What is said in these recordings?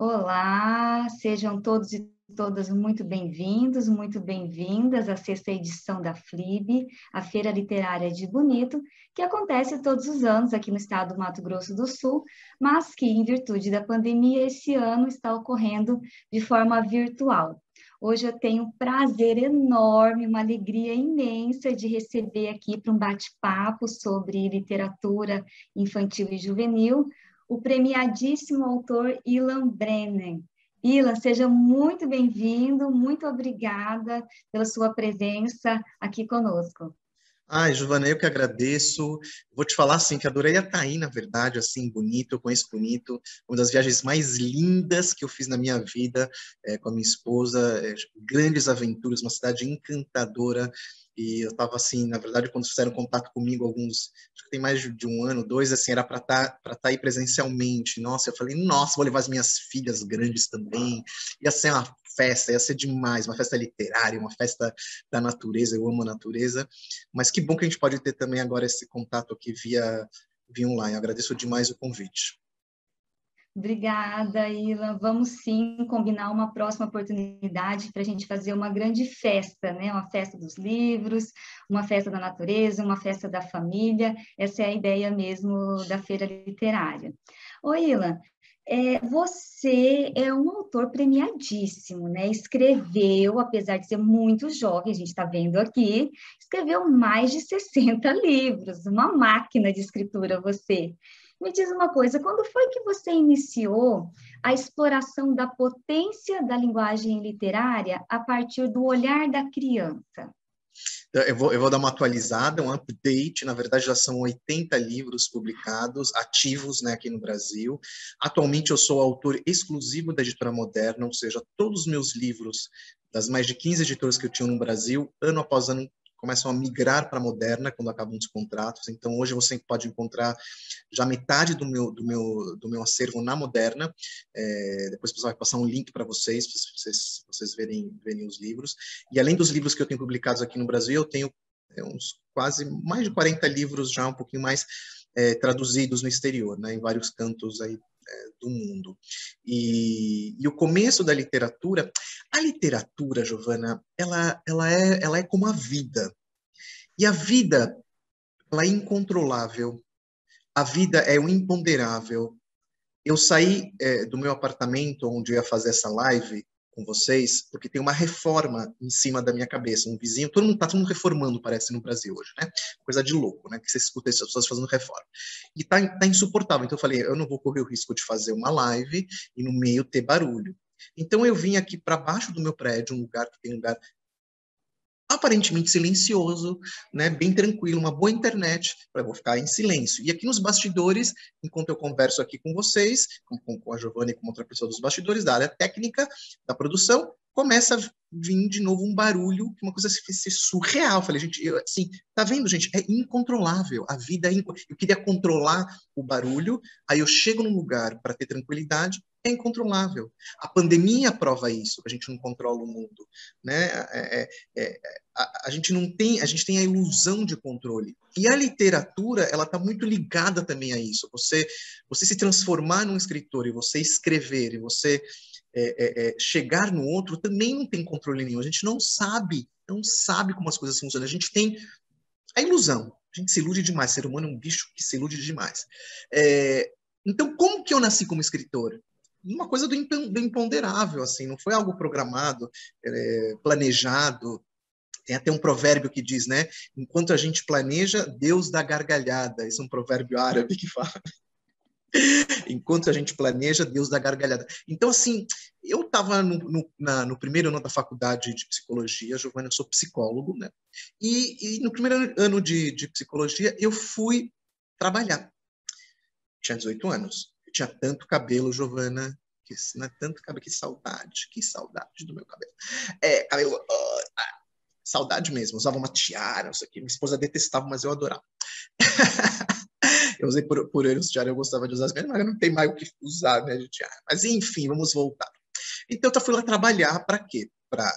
Olá, sejam todos e todas muito bem-vindos, muito bem-vindas à sexta edição da FLIB, a Feira Literária de Bonito, que acontece todos os anos aqui no estado do Mato Grosso do Sul, mas que, em virtude da pandemia, esse ano está ocorrendo de forma virtual. Hoje eu tenho um prazer enorme, uma alegria imensa de receber aqui para um bate-papo sobre literatura infantil e juvenil o premiadíssimo autor Ilan Brenner. Ilan, seja muito bem-vindo, muito obrigada pela sua presença aqui conosco. Ai, Giovana, eu que agradeço. Vou te falar assim que adorei a Taí, na verdade, assim, Bonito, eu conheço Bonito, uma das viagens mais lindas que eu fiz na minha vida, com a minha esposa, grandes aventuras, uma cidade encantadora. E eu estava assim, na verdade, quando fizeram contato comigo, acho que tem mais de um ano, dois, assim, era para tá aí presencialmente. Nossa, eu falei, nossa, vou levar as minhas filhas grandes também. Ia ser uma festa, ia ser demais, uma festa literária, uma festa da natureza, eu amo a natureza. Mas que bom que a gente pode ter também agora esse contato aqui via online. Eu agradeço demais o convite. Obrigada, Ilan. Vamos sim combinar uma próxima oportunidade para a gente fazer uma grande festa, né? Uma festa dos livros, uma festa da natureza, uma festa da família. Essa é a ideia mesmo da Feira Literária. Oi, Ilan, você é um autor premiadíssimo, né? Escreveu, apesar de ser muito jovem, a gente está vendo aqui, escreveu mais de 60 livros, uma máquina de escritura você. Me diz uma coisa, quando foi que você iniciou a exploração da potência da linguagem literária a partir do olhar da criança? Eu vou dar uma atualizada, um update. Na verdade, já são 80 livros publicados, ativos, né, aqui no Brasil. Atualmente, eu sou autor exclusivo da Editora Moderna, ou seja, todos os meus livros, das mais de 15 editoras que eu tinha no Brasil, ano após ano, começam a migrar para a Moderna quando acabam os contratos. Então, hoje você pode encontrar já metade do meu acervo na Moderna. Depois você vai passar um link para vocês verem os livros. E além dos livros que eu tenho publicados aqui no Brasil, eu tenho uns quase mais de 40 livros já, um pouquinho mais traduzidos no exterior, né, em vários cantos aí do mundo. E o começo da literatura, a literatura, Giovana, ela é como a vida. E a vida, ela é incontrolável. A vida é o imponderável. Eu saí do meu apartamento onde eu ia fazer essa live com vocês, porque tem uma reforma em cima da minha cabeça, um vizinho, todo mundo reformando, parece, no Brasil hoje, né? Coisa de louco, né? Que você escuta as pessoas fazendo reforma. E tá insuportável. Então eu falei, eu não vou correr o risco de fazer uma live e no meio ter barulho. Então eu vim aqui para baixo do meu prédio, um lugar que tem um lugar aparentemente silencioso, né, bem tranquilo, uma boa internet, eu vou ficar em silêncio. E aqui nos bastidores, enquanto eu converso aqui com vocês, com a Giovana e com outra pessoa dos bastidores, da área técnica, da produção, começa a vir de novo um barulho, uma coisa assim, surreal. Eu falei, gente, assim, tá vendo, gente? É incontrolável. A vida eu queria controlar o barulho, aí eu chego num lugar para ter tranquilidade, é incontrolável. A pandemia prova isso, a gente não controla o mundo, né? A gente não tem, a gente tem a ilusão de controle. E a literatura, ela está muito ligada também a isso. Você se transformar num escritor e você escrever e você chegar no outro também não tem controle nenhum. A gente não sabe como as coisas funcionam. A gente tem a ilusão. A gente se ilude demais. O ser humano é um bicho que se ilude demais. Então, como que eu nasci como escritor? Uma coisa do imponderável, assim, não foi algo programado, planejado. Tem até um provérbio que diz, né? Enquanto a gente planeja, Deus dá gargalhada. Esse é um provérbio árabe que fala. Enquanto a gente planeja, Deus dá gargalhada. Então, assim, eu estava no primeiro ano da faculdade de psicologia, Giovana, eu sou psicólogo, né? E no primeiro ano de psicologia, eu fui trabalhar. Tinha 18 anos. Eu tinha tanto cabelo, Giovana, que não é tanto cabelo, que saudade do meu cabelo. Cabelo, saudade mesmo. Eu usava uma tiara, não sei o quê. Minha esposa detestava, mas eu adorava. Eu usei por anos tiara, eu gostava de usar as minhas, mas não tem mais o que usar, né, de tiara. Mas enfim, vamos voltar. Então eu fui lá trabalhar para quê? Para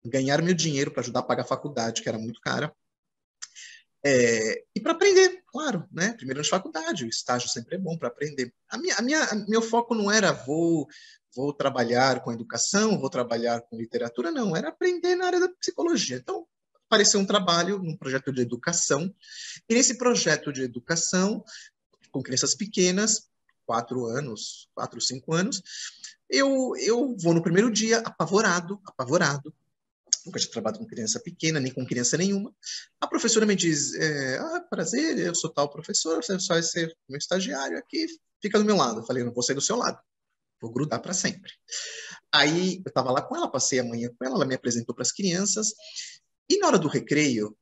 ganhar meu dinheiro, para ajudar a pagar a faculdade, que era muito cara. E para aprender, claro, né? Primeiro de faculdade, o estágio sempre é bom para aprender. Meu foco não era vou trabalhar com educação, vou trabalhar com literatura, não, era aprender na área da psicologia. Então, apareceu um trabalho num projeto de educação, e nesse projeto de educação, com crianças pequenas, 4, 5 anos, eu vou no primeiro dia apavorado, nunca tinha trabalhado com criança pequena, nem com criança nenhuma. A professora me diz, prazer, eu sou tal professora, você só vai ser meu estagiário aqui, fica do meu lado. Eu falei, eu não vou sair do seu lado, vou grudar para sempre. Aí eu estava lá com ela, passei a manhã com ela, ela me apresentou para as crianças, e na hora do recreio,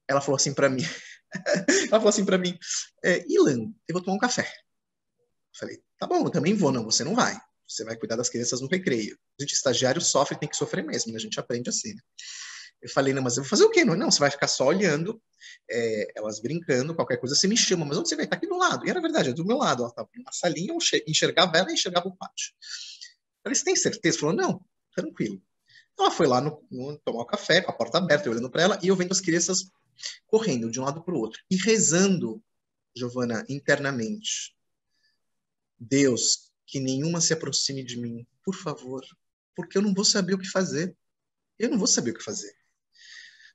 ela falou assim para mim, Ilan, eu vou tomar um café. Eu falei, tá bom, eu também vou, não, você não vai. Você vai cuidar das crianças no recreio. A gente, estagiário, sofre, tem que sofrer mesmo, né? A gente aprende assim, né? Eu falei, não, mas eu vou fazer o quê? Não, você vai ficar só olhando, elas brincando, qualquer coisa, você me chama, mas onde você vai? Tá aqui do lado. E era verdade, do meu lado. Ela estava na salinha, eu enxergava ela e enxergava o pátio. Eu falei, você tem certeza? Falou, não, tranquilo. Ela foi lá tomar o café, com a porta aberta, eu olhando para ela, e eu vendo as crianças correndo de um lado para o outro. E rezando, Giovana, internamente. Deus, que nenhuma se aproxime de mim, por favor, porque eu não vou saber o que fazer. Eu não vou saber o que fazer.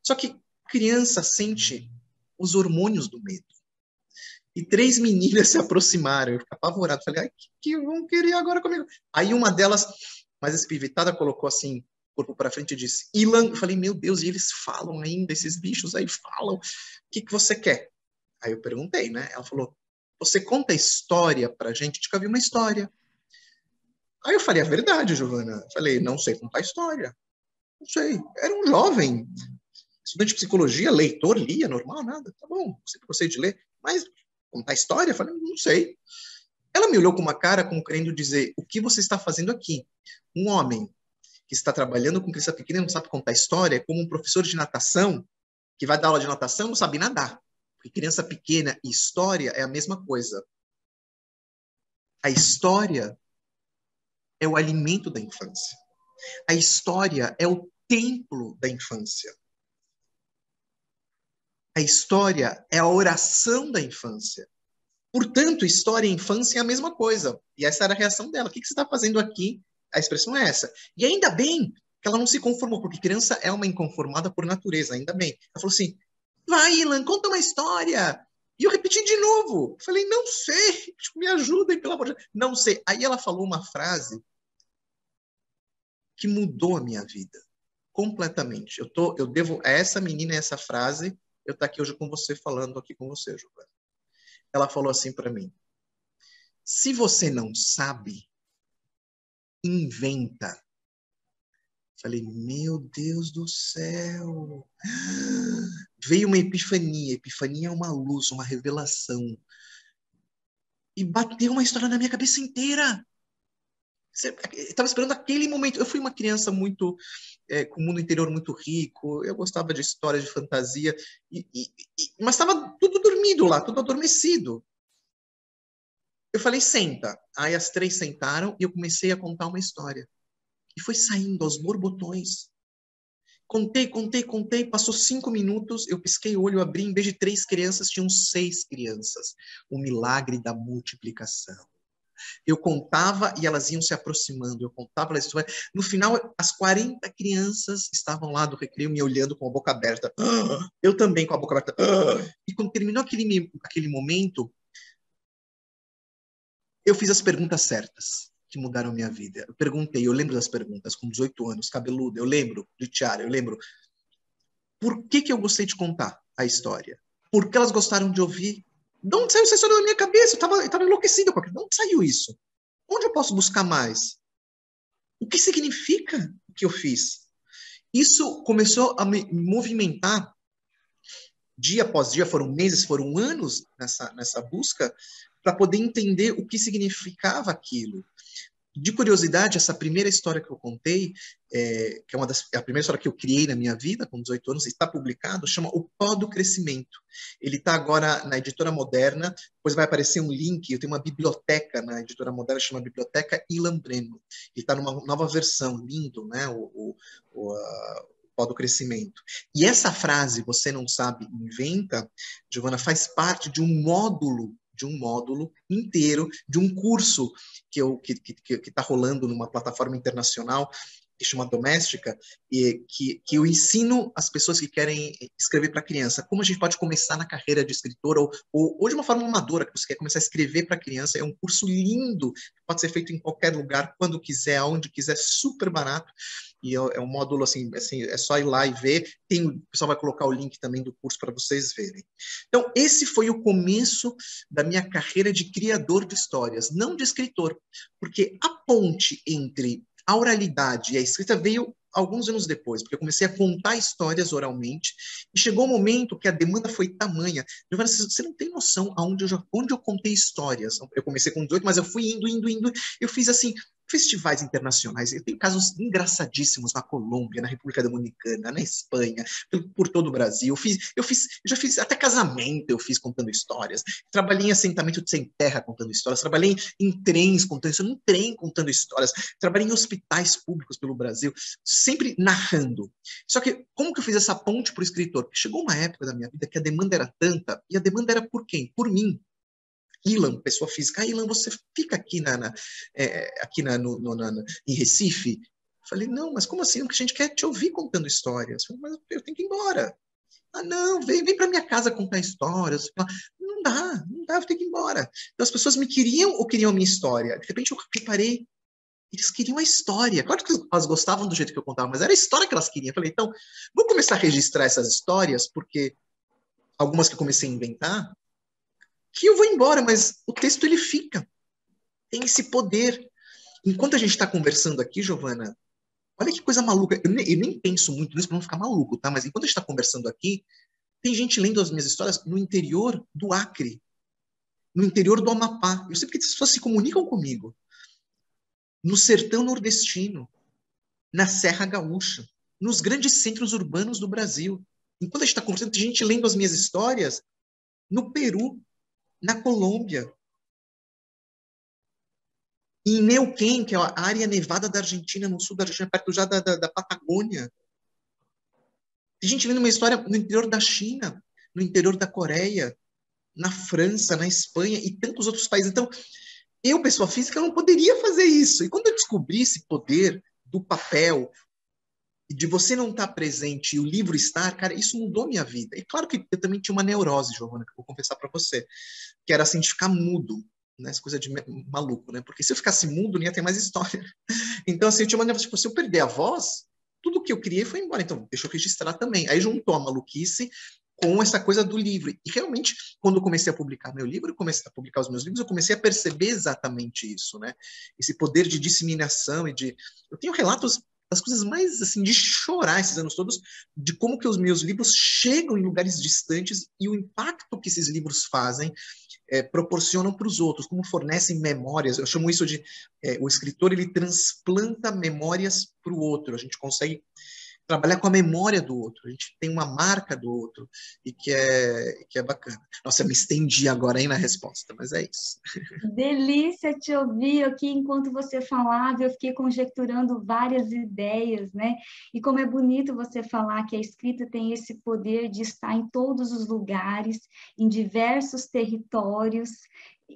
Só que criança sente os hormônios do medo. E 3 meninas se aproximaram. Eu fiquei apavorado. Falei, ai, que vão querer agora comigo? Aí uma delas, mais espivitada, colocou assim, corpo para frente e disse, Ilan. Eu falei, meu Deus, e eles falam ainda, esses bichos aí falam. O que você quer? Aí eu perguntei, né? Ela falou, você conta história pra gente? Eu nunca vi uma história. Aí eu falei, a verdade, Giovana. Eu falei, não sei contar história. Não sei. Era um jovem, estudante de psicologia, leitor, lia, normal, nada. Tá bom, sempre gostei de ler. Mas contar história? Eu falei, não sei. Ela me olhou com uma cara como querendo dizer, o que você está fazendo aqui? Um homem que está trabalhando com criança pequena e não sabe contar história, é como um professor de natação que vai dar aula de natação e não sabe nadar. Porque criança pequena e história é a mesma coisa. A história é o alimento da infância. A história é o templo da infância. A história é a oração da infância. Portanto, história e infância é a mesma coisa. E essa era a reação dela. O que você está fazendo aqui? A expressão é essa. E ainda bem que ela não se conformou, porque criança é uma inconformada por natureza, ainda bem. Ela falou assim, vai, Ilan, conta uma história. E eu repeti de novo. Eu falei, não sei, me ajudem, pelo amor de Deus. Não sei. Aí ela falou uma frase que mudou a minha vida completamente. Eu devo a essa menina essa frase, eu estou aqui hoje com você, falando aqui com você, Giovana. Ela falou assim para mim, se você não sabe, inventa. Falei, meu Deus do céu. Veio uma epifania. Epifania é uma luz, uma revelação. E bateu uma história na minha cabeça inteira. Estava esperando aquele momento. Eu fui uma criança muito com o mundo interior muito rico. Eu gostava de histórias de fantasia, mas estava tudo dormido lá, tudo adormecido. Eu falei, senta. Aí as 3 sentaram e eu comecei a contar uma história. E foi saindo aos borbotões. Contei. Passou 5 minutos, eu pisquei o olho, abri, em vez de 3 crianças, tinham 6 crianças. O milagre da multiplicação. Eu contava e elas iam se aproximando. Eu contava, elas iam... No final, as 40 crianças estavam lá do recreio me olhando com a boca aberta. Eu também com a boca aberta. E quando terminou aquele momento, eu fiz as perguntas certas que mudaram minha vida. Eu perguntei, eu lembro das perguntas, com 18 anos, cabeludo, eu lembro de tiara, eu lembro. Por que eu gostei de contar a história? Porque elas gostaram de ouvir. De onde saiu essa história da minha cabeça? Eu estava enlouquecido com aquilo. De onde saiu isso? Onde eu posso buscar mais? O que significa o que eu fiz? Isso começou a me movimentar dia após dia, foram meses, foram anos nessa busca para poder entender o que significava aquilo. De curiosidade, essa primeira história que eu contei, que é a primeira história que eu criei na minha vida, com 18 anos, está publicado, chama O Pó do Crescimento. Ele está agora na Editora Moderna, depois vai aparecer um link, eu tenho uma biblioteca na Editora Moderna, chama Biblioteca Ilan Breno. Ele está numa nova versão, lindo, né? O pó do crescimento. E essa frase, você não sabe, inventa, Giovana, faz parte de um módulo inteiro, de um curso que está rolando numa plataforma internacional que chama Doméstica, e que eu ensino as pessoas que querem escrever para criança como a gente pode começar na carreira de escritor, ou de uma forma amadora, que você quer começar a escrever para criança. É um curso lindo, pode ser feito em qualquer lugar, quando quiser, aonde quiser, super barato. E é um módulo assim, é só ir lá e ver. O pessoal vai colocar o link também do curso para vocês verem. Então, esse foi o começo da minha carreira de criador de histórias, não de escritor, porque a ponte entre a oralidade e a escrita veio alguns anos depois, porque eu comecei a contar histórias oralmente, e chegou um momento que a demanda foi tamanha. Giovana, você não tem noção onde eu contei histórias. Eu comecei com 18, mas eu fui indo. Eu fiz, assim, festivais internacionais. Eu tenho casos engraçadíssimos na Colômbia, na República Dominicana, na Espanha, por todo o Brasil. Eu já fiz até casamento, eu fiz contando histórias. Trabalhei em assentamento sem terra contando histórias. Trabalhei em trens contando histórias, num trem contando histórias. Trabalhei em hospitais públicos pelo Brasil, sempre narrando. Só que como que eu fiz essa ponte para o escritor? Porque chegou uma época da minha vida que a demanda era tanta, e a demanda era por quem? Por mim. Ilan, pessoa física. Ilan, você fica aqui em Recife? Eu falei, não, mas como assim? Porque a gente quer te ouvir contando histórias. Eu falei, mas eu tenho que ir embora. Ah, não, vem para minha casa contar histórias. Não dá, eu tenho que ir embora. Então as pessoas me queriam ou queriam a minha história? De repente eu reparei, eles queriam a história. Claro que elas gostavam do jeito que eu contava, mas era a história que elas queriam. Eu falei, então, vou começar a registrar essas histórias, porque algumas que eu comecei a inventar, que eu vou embora, mas o texto ele fica. Tem esse poder. Enquanto a gente está conversando aqui, Giovana, olha que coisa maluca. Eu nem penso muito nisso para não ficar maluco, tá? Mas enquanto a gente está conversando aqui, tem gente lendo as minhas histórias no interior do Acre, no interior do Amapá. Eu sei porque as pessoas se comunicam comigo. No sertão nordestino, na Serra Gaúcha, nos grandes centros urbanos do Brasil. Enquanto a gente está conversando, tem gente lendo as minhas histórias no Peru, na Colômbia, em Neuquén, que é a área nevada da Argentina, no sul da Argentina, perto já da Patagônia. Tem gente lendo uma história no interior da China, no interior da Coreia, na França, na Espanha e tantos outros países. Então, eu, pessoa física, não poderia fazer isso. E quando eu descobri esse poder do papel, de você não estar presente e o livro estar, cara, isso mudou minha vida. E claro que eu também tinha uma neurose, Giovana, que eu vou confessar para você, que era assim, de ficar mudo, né? Essa coisa de maluco, né? Porque se eu ficasse mudo, não ia ter mais história. Então, assim, eu tinha uma neurose, tipo, se eu perder a voz, tudo que eu criei foi embora. Então, deixa eu registrar também. Aí juntou a maluquice com essa coisa do livro. E realmente, quando eu comecei a publicar meu livro, eu comecei a publicar os meus livros, eu comecei a perceber exatamente isso, né? Esse poder de disseminação e de... Eu tenho relatos das coisas mais, assim, de chorar esses anos todos, de como que os meus livros chegam em lugares distantes e o impacto que esses livros fazem, proporcionam para os outros, como fornecem memórias. Eu chamo isso de... o escritor, ele transplanta memórias para o outro. A gente consegue trabalhar com a memória do outro, a gente tem uma marca do outro, e que é bacana. Nossa, eu me estendi agora aí na resposta, mas é isso. Delícia te ouvir aqui enquanto você falava, eu fiquei conjecturando várias ideias, né? E como é bonito você falar que a escrita tem esse poder de estar em todos os lugares, em diversos territórios.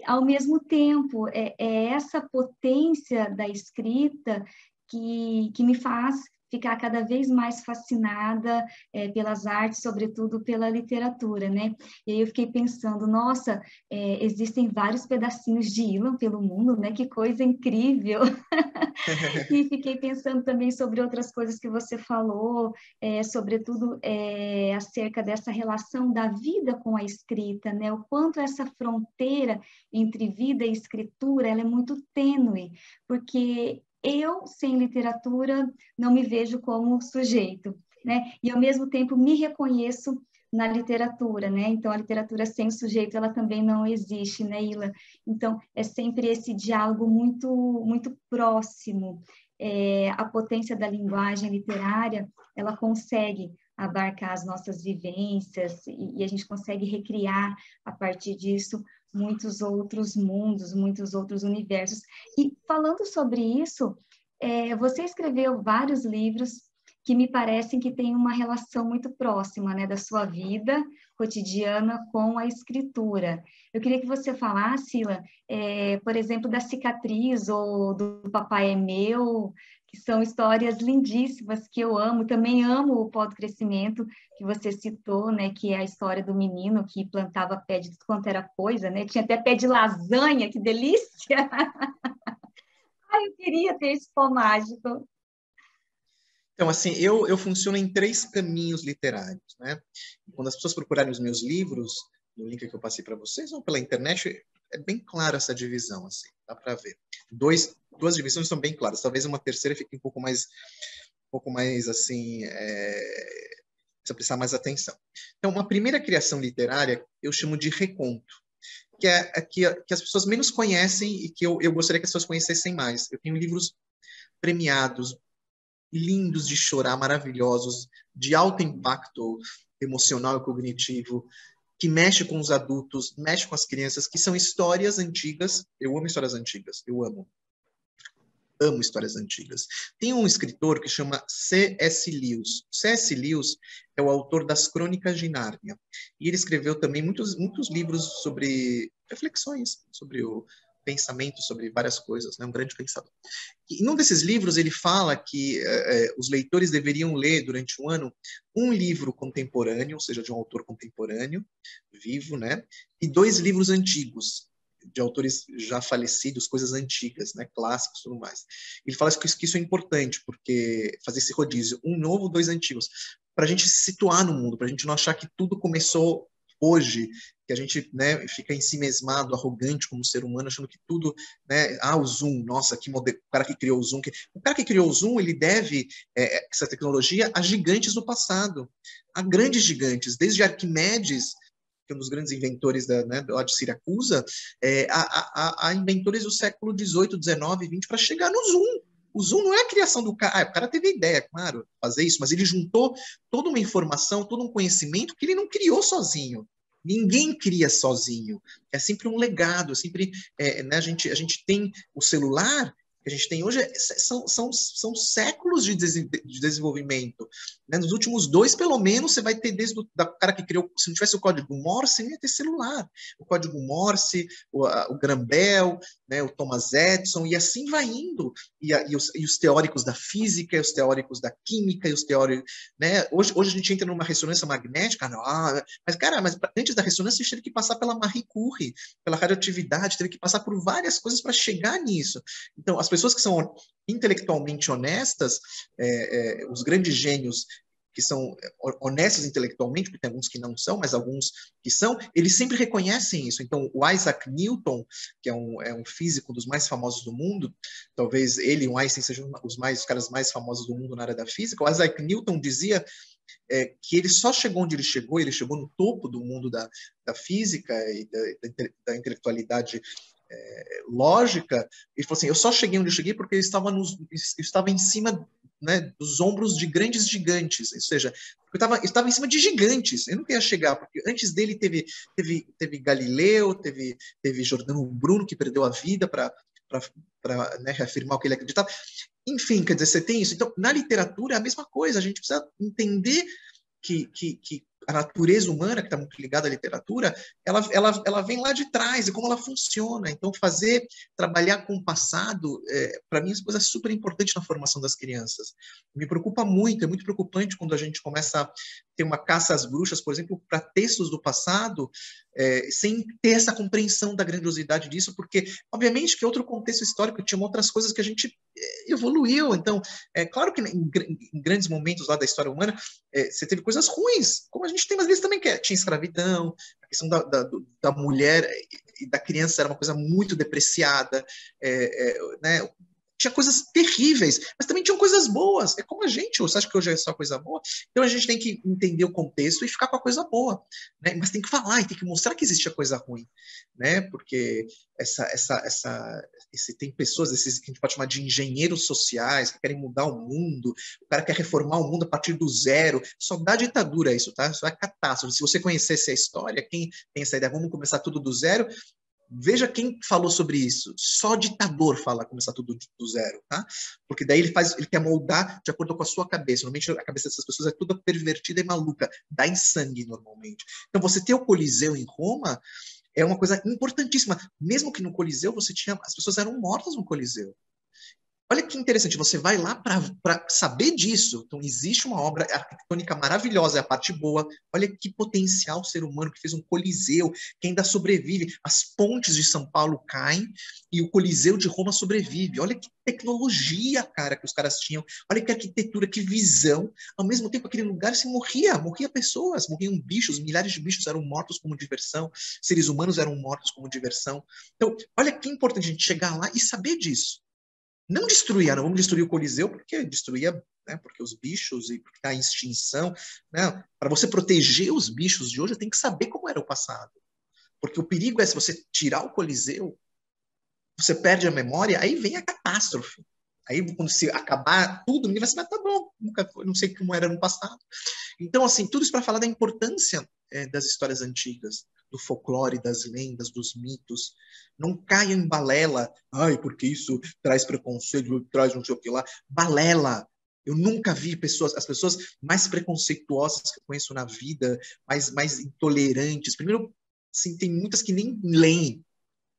Ao mesmo tempo, é essa potência da escrita que me faz ficar cada vez mais fascinada pelas artes, sobretudo pela literatura, né? E aí eu fiquei pensando, nossa, existem vários pedacinhos de Ilan pelo mundo, né? Que coisa incrível! E fiquei pensando também sobre outras coisas que você falou, sobretudo acerca dessa relação da vida com a escrita, né? O quanto essa fronteira entre vida e escritura, ela é muito tênue, porque eu, sem literatura, não me vejo como sujeito, né? E, ao mesmo tempo, me reconheço na literatura, né? Então, a literatura sem sujeito, ela também não existe, né, Ilan? Então, é sempre esse diálogo muito, muito próximo. A potência da linguagem literária, ela consegue abarcar as nossas vivências e a gente consegue recriar, a partir disso, muitos outros mundos, muitos outros universos. E falando sobre isso, você escreveu vários livros, que me parecem que têm uma relação muito próxima, né, da sua vida cotidiana com a escritura. Eu queria que você falasse, Sila, por exemplo, da Cicatriz ou do Papai é Meu, que são histórias lindíssimas que eu amo. Também amo o Pó do Crescimento, que você citou, né, que é a história do menino que plantava pé de tudo quanto era coisa, né? Tinha até pé de lasanha, que delícia! Ai, eu queria ter esse pó mágico. Então, assim, eu funciono em 3 caminhos literários, né? Quando as pessoas procurarem os meus livros, no link que eu passei para vocês, ou pela internet, é bem clara essa divisão, assim, dá para ver. Duas divisões são bem claras, talvez uma terceira fique um pouco mais assim, precisa prestar mais atenção. Então, uma primeira criação literária eu chamo de reconto, que é que as pessoas menos conhecem e que eu gostaria que as pessoas conhecessem mais. Eu tenho livros premiados, lindos de chorar, maravilhosos, de alto impacto emocional e cognitivo, que mexe com os adultos, mexe com as crianças, que são histórias antigas. Eu amo histórias antigas, eu amo. Amo histórias antigas. Tem um escritor que chama C.S. Lewis. C.S. Lewis é o autor das Crônicas de Nárnia. E ele escreveu também muitos livros sobre reflexões, sobre o pensamento, sobre várias coisas, né? Um grande pensador. E em um desses livros ele fala que os leitores deveriam ler durante um ano um livro contemporâneo, ou seja, de um autor contemporâneo, vivo, né? E 2 livros antigos, de autores já falecidos, coisas antigas, né, clássicos e tudo mais. Ele fala que isso é importante, porque fazer esse rodízio, um novo, 2 antigos, para a gente se situar no mundo, para a gente não achar que tudo começou hoje, que a gente, né, fica ensimesmado, arrogante como ser humano, achando que tudo, né, o Zoom, nossa, o cara que criou o Zoom, o cara que criou o Zoom, ele deve essa tecnologia a gigantes do passado, a grandes gigantes, desde Arquimedes, que é um dos grandes inventores lá de Siracusa, a inventores do século XVIII, XIX, XX, para chegar no Zoom. O Zoom não é a criação do cara. O cara teve ideia, claro, fazer isso, mas ele juntou toda uma informação, todo um conhecimento que ele não criou sozinho. Ninguém cria sozinho. É sempre um legado, sempre, né, a gente tem o celular que a gente tem hoje, são séculos de desenvolvimento. Né? Nos últimos 2, pelo menos, você vai ter desde o cara que criou, se não tivesse o código Morse, não ia ter celular. O código Morse, o Graham Bell, né, o Thomas Edison, e assim vai indo. E os teóricos da física, os teóricos da química, e os teóricos... Né? Hoje a gente entra numa ressonância magnética, mas, cara, antes da ressonância, a gente teve que passar pela Marie Curie, pela radioatividade, teve que passar por várias coisas para chegar nisso. Então, as pessoas que são intelectualmente honestas, os grandes gênios que são honestos intelectualmente, porque tem alguns que não são, mas alguns que são, eles sempre reconhecem isso. Então, o Isaac Newton, que é um físico dos mais famosos do mundo, talvez ele e o Einstein sejam os caras mais famosos do mundo na área da física, o Isaac Newton dizia que ele só chegou onde ele chegou no topo do mundo da física e da intelectualidade lógica. Ele falou assim, eu só cheguei onde eu cheguei porque eu estava em cima, né, dos ombros de grandes gigantes, ou seja, eu estava em cima de gigantes, eu não ia chegar, porque antes dele teve Galileu, teve Giordano Bruno, que perdeu a vida para né, reafirmar o que ele acreditava. Enfim, quer dizer, você tem isso. Então, na literatura é a mesma coisa, a gente precisa entender que a natureza humana, que está muito ligada à literatura, ela vem lá de trás, e como ela funciona. Então, trabalhar com o passado, para mim, é super importante na formação das crianças. Me preocupa muito, é muito preocupante quando a gente começa a ter uma caça às bruxas, por exemplo, para textos do passado, sem ter essa compreensão da grandiosidade disso, porque, obviamente, que outro contexto histórico tinha outras coisas que a gente evoluiu. Então, é claro que em grandes momentos lá da história humana, você teve coisas ruins, como a gente tem, às vezes, também, tinha escravidão, a questão da mulher e da criança era uma coisa muito depreciada, né? Tinha coisas terríveis, mas também tinham coisas boas. É como a gente, você acha que hoje é só coisa boa? Então a gente tem que entender o contexto e ficar com a coisa boa, né? Mas tem que falar e tem que mostrar que existe a coisa ruim, né? Porque tem pessoas, esses que a gente pode chamar de engenheiros sociais, que querem mudar o mundo, o cara quer reformar o mundo a partir do zero. Só dá ditadura isso, tá? Isso é catástrofe. Se você conhecesse a história, quem tem essa ideia, vamos começar tudo do zero, Veja quem falou sobre isso. Só ditador fala começar tudo do zero, tá? Porque daí ele quer moldar de acordo com a sua cabeça. Normalmente a cabeça dessas pessoas é toda pervertida e maluca, dá em sangue normalmente. Então você ter o Coliseu em Roma é uma coisa importantíssima. Mesmo que no Coliseu as pessoas eram mortas no Coliseu. Olha que interessante, você vai lá para saber disso. Então, existe uma obra arquitetônica maravilhosa, é a parte boa. Olha que potencial ser humano que fez um coliseu, que ainda sobrevive. As pontes de São Paulo caem e o Coliseu de Roma sobrevive. Olha que tecnologia, cara, que os caras tinham. Olha que arquitetura, que visão. Ao mesmo tempo, aquele lugar se morria pessoas, morriam bichos, milhares de bichos eram mortos como diversão, seres humanos eram mortos como diversão. Então, olha que importante a gente chegar lá e saber disso. Não destruir, não vamos destruir o Coliseu, porque destruía, né, porque os bichos e porque está em extinção. Né? Para você proteger os bichos de hoje, tem que saber como era o passado. Porque o perigo é se você tirar o Coliseu, você perde a memória, aí vem a catástrofe. Aí, quando se acabar tudo, ninguém vai saber, tá bom, nunca, não sei como era no passado. Então, assim, tudo isso para falar da importância das histórias antigas, do folclore, das lendas, dos mitos. Não caia em balela, ai, porque isso traz preconceito, traz não sei o que lá. Balela. Eu nunca vi as pessoas mais preconceituosas que eu conheço na vida, mais intolerantes. Primeiro, assim, tem muitas que nem leem,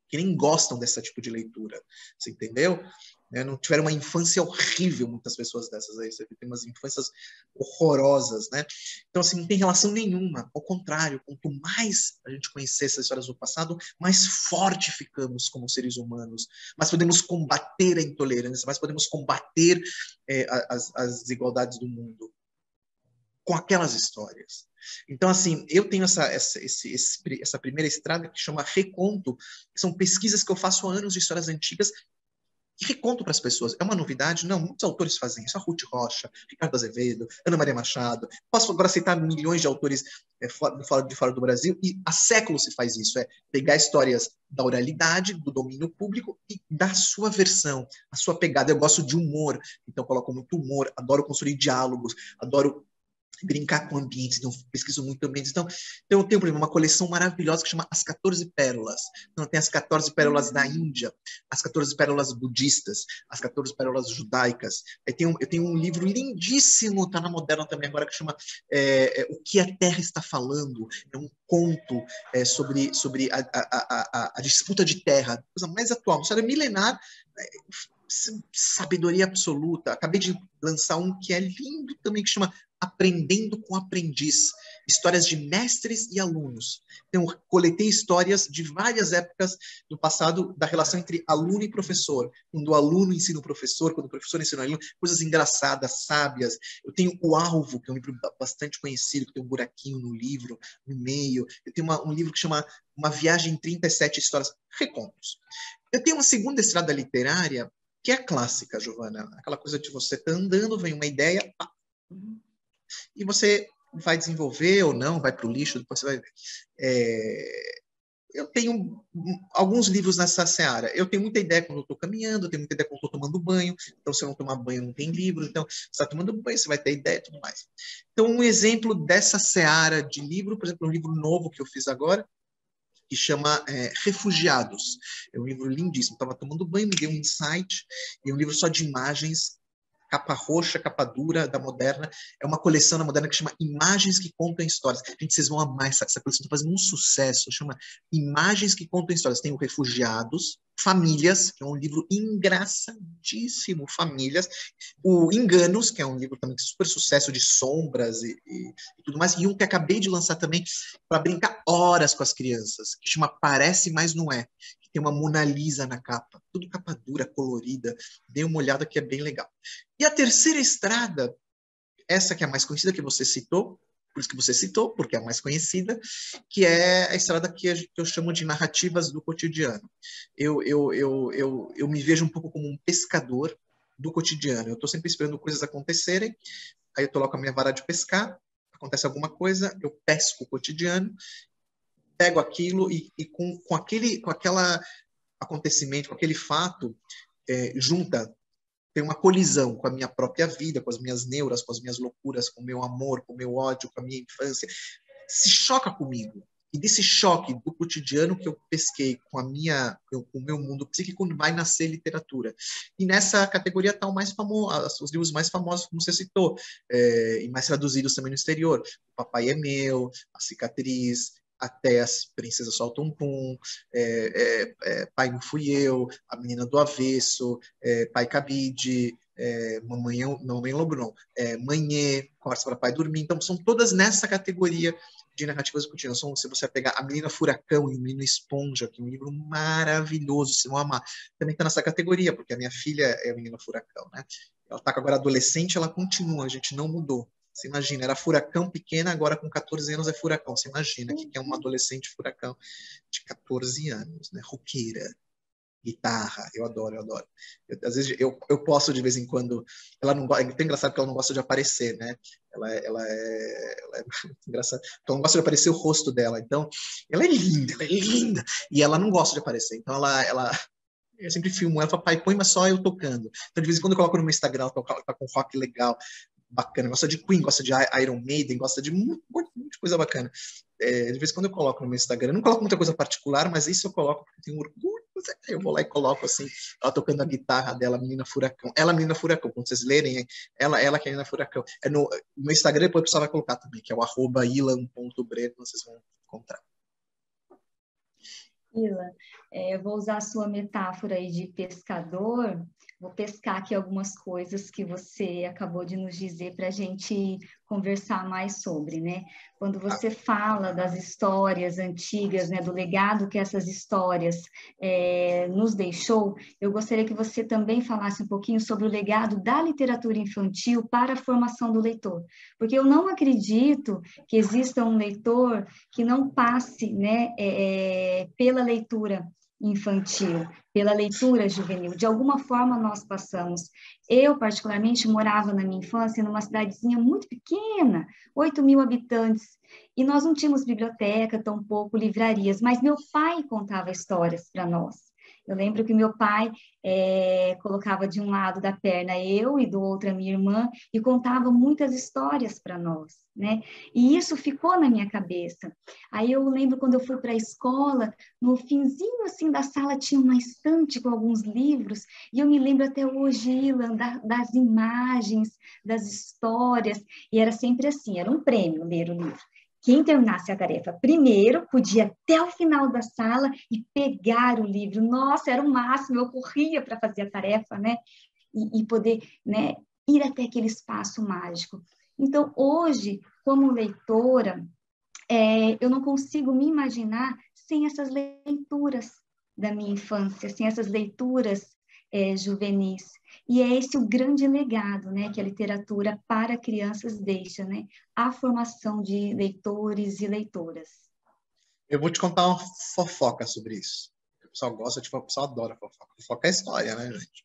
que nem gostam desse tipo de leitura. Você entendeu? Não tiveram uma infância horrível, muitas pessoas dessas aí. Você tem umas infâncias horrorosas, né? Então, assim, não tem relação nenhuma. Ao contrário, quanto mais a gente conhecer essas histórias do passado, mais forte ficamos como seres humanos. Mais podemos combater a intolerância, mais podemos combater as desigualdades do mundo com aquelas histórias. Então, assim, eu tenho essa primeira estrada que chama Reconto, que são pesquisas que eu faço há anos de histórias antigas e reconto para as pessoas. É uma novidade? Não, muitos autores fazem isso. A Ruth Rocha, Ricardo Azevedo, Ana Maria Machado. Posso agora citar milhões de autores de fora do Brasil, e há séculos se faz isso. É pegar histórias da oralidade, do domínio público e da sua versão, a sua pegada. Eu gosto de humor, então coloco muito humor, adoro construir diálogos, adoro brincar com ambientes, então pesquiso muito ambientes. Então, eu tenho, por exemplo, uma coleção maravilhosa que chama As 14 Pérolas. Então, tem as 14 pérolas da Índia, as 14 pérolas budistas, as 14 pérolas judaicas. Eu tenho um livro lindíssimo, está na Moderna também agora, que chama O que a Terra está falando. É um conto sobre a disputa de terra, coisa mais atual, uma história milenar, sabedoria absoluta. Acabei de lançar um que é lindo também, que chama Aprendendo com Aprendiz, histórias de mestres e alunos. Então, coletei histórias de várias épocas do passado da relação entre aluno e professor, quando o aluno ensina o professor, quando o professor ensina o aluno, coisas engraçadas, sábias. Eu tenho O Alvo, que é um livro bastante conhecido, que tem um buraquinho no livro, no meio. Eu tenho um livro que chama Uma Viagem em 37 Histórias, recontos. Eu tenho uma segunda estrada literária, que é clássica, Giovana. Aquela coisa de você estar andando, vem uma ideia, pá, e você vai desenvolver ou não, vai para o lixo, depois você vai ver. Eu tenho alguns livros nessa seara. Eu tenho muita ideia quando eu estou caminhando, eu tenho muita ideia quando eu estou tomando banho. Então, se eu não tomar banho, não tem livro. Então, você está tomando banho, você vai ter ideia e tudo mais. Então, um exemplo dessa seara de livro, por exemplo, um livro novo que eu fiz agora, que chama Refugiados. É um livro lindíssimo. Estava tomando banho, me deu um insight. É um livro só de imagens, capa roxa, capa dura, da Moderna. É uma coleção da Moderna que chama Imagens que Contam Histórias. Gente, vocês vão amar essa coleção, está fazendo um sucesso. Chama Imagens que Contam Histórias. Tem o Refugiados, Famílias, que é um livro engraçadíssimo, Famílias. O Enganos, que é um livro também de super sucesso de sombras e tudo mais. E um que acabei de lançar também para brincar horas com as crianças, que chama Parece, Mas Não É. Que tem uma Mona Lisa na capa. Tudo capa dura, colorida. Dê uma olhada que é bem legal. E a terceira estrada, essa que é a mais conhecida, que você citou, por isso que você citou, porque é a mais conhecida, que é a estrada que eu chamo de narrativas do cotidiano. Eu me vejo um pouco como um pescador do cotidiano. Eu estou sempre esperando coisas acontecerem, aí eu coloco a minha vara de pescar, acontece alguma coisa, eu pesco o cotidiano, pego aquilo e com aquele acontecimento, com aquele fato, junta, tem uma colisão com a minha própria vida, com as minhas neuras, com as minhas loucuras, com o meu amor, com o meu ódio, com a minha infância, se choca comigo. E desse choque do cotidiano que eu pesquei com com o meu mundo psíquico, vai nascer literatura. E nessa categoria estão mais famosos, os livros mais famosos, como você citou, e mais traduzidos também no exterior. O Papai é Meu, A Cicatriz, até As Princesas Soltam Pum, Pai Não Fui Eu, A Menina do Avesso, Pai Cabide, Mamãe Lobo, não, Manhê, Conversa para Pai Dormir. Então, são todas nessa categoria de narrativas contínuas. Se você pegar A Menina Furacão e O Menino Esponja, que é um livro maravilhoso, vocês vão amar, também está nessa categoria, porque a minha filha é a Menina Furacão, né? Ela está agora adolescente, ela continua, a gente não mudou. Você imagina, era furacão pequena, agora com 14 anos é furacão. Você imagina o que é uma adolescente furacão de 14 anos, né? Roqueira, guitarra, eu adoro, eu adoro. Às vezes eu posso de vez em quando, ela não é tão engraçado que ela não gosta de aparecer, né? Ela é muito engraçada, então não gosta de aparecer o rosto dela, então ela é linda, e ela não gosta de aparecer, então eu sempre filmo ela, falo, pai, põe mas só eu tocando. Então, de vez em quando eu coloco no meu Instagram, ela tá com rock legal, bacana, gosta de Queen, gosta de Iron Maiden, gosta de muita coisa bacana. De vez em quando eu coloco no meu Instagram, eu não coloco muita coisa particular, mas isso eu coloco porque eu tenho orgulho. Eu vou lá e coloco assim, ela tocando a guitarra dela, Menina Furacão. Ela, Menina Furacão, quando vocês lerem, ela que é a Menina Furacão. No Instagram, depois o pessoal vai colocar também, que é o @ilan.breno, vocês vão encontrar. Ila, eu vou usar a sua metáfora aí de pescador, vou pescar aqui algumas coisas que você acabou de nos dizer para a gente conversar mais sobre, né? Quando você fala das histórias antigas, né, do legado que essas histórias nos deixou, eu gostaria que você também falasse um pouquinho sobre o legado da literatura infantil para a formação do leitor, porque eu não acredito que exista um leitor que não passe, né, pela leitura infantil, pela leitura juvenil. De alguma forma nós passamos. Eu, particularmente, morava na minha infância numa cidadezinha muito pequena, 8.000 habitantes, e nós não tínhamos biblioteca, tampouco livrarias, mas meu pai contava histórias para nós. Eu lembro que meu pai colocava de um lado da perna eu e do outro a minha irmã e contava muitas histórias para nós, né? E isso ficou na minha cabeça. Aí eu lembro quando eu fui para a escola, no finzinho assim da sala tinha uma estante com alguns livros, e eu me lembro até hoje, Ilan, das imagens, das histórias, e era sempre assim, era um prêmio ler o livro. Quem terminasse a tarefa primeiro podia ir até o final da sala e pegar o livro. Nossa, era o máximo, eu corria para fazer a tarefa, né? E poder, né, ir até aquele espaço mágico. Então, hoje, como leitora, eu não consigo me imaginar sem essas leituras da minha infância, sem essas leituras juvenis. E é esse o grande legado, né, que a literatura para crianças deixa, né? A formação de leitores e leitoras. Eu vou te contar uma fofoca sobre isso. O pessoal gosta o pessoal adora fofoca. Fofoca é história, né, gente?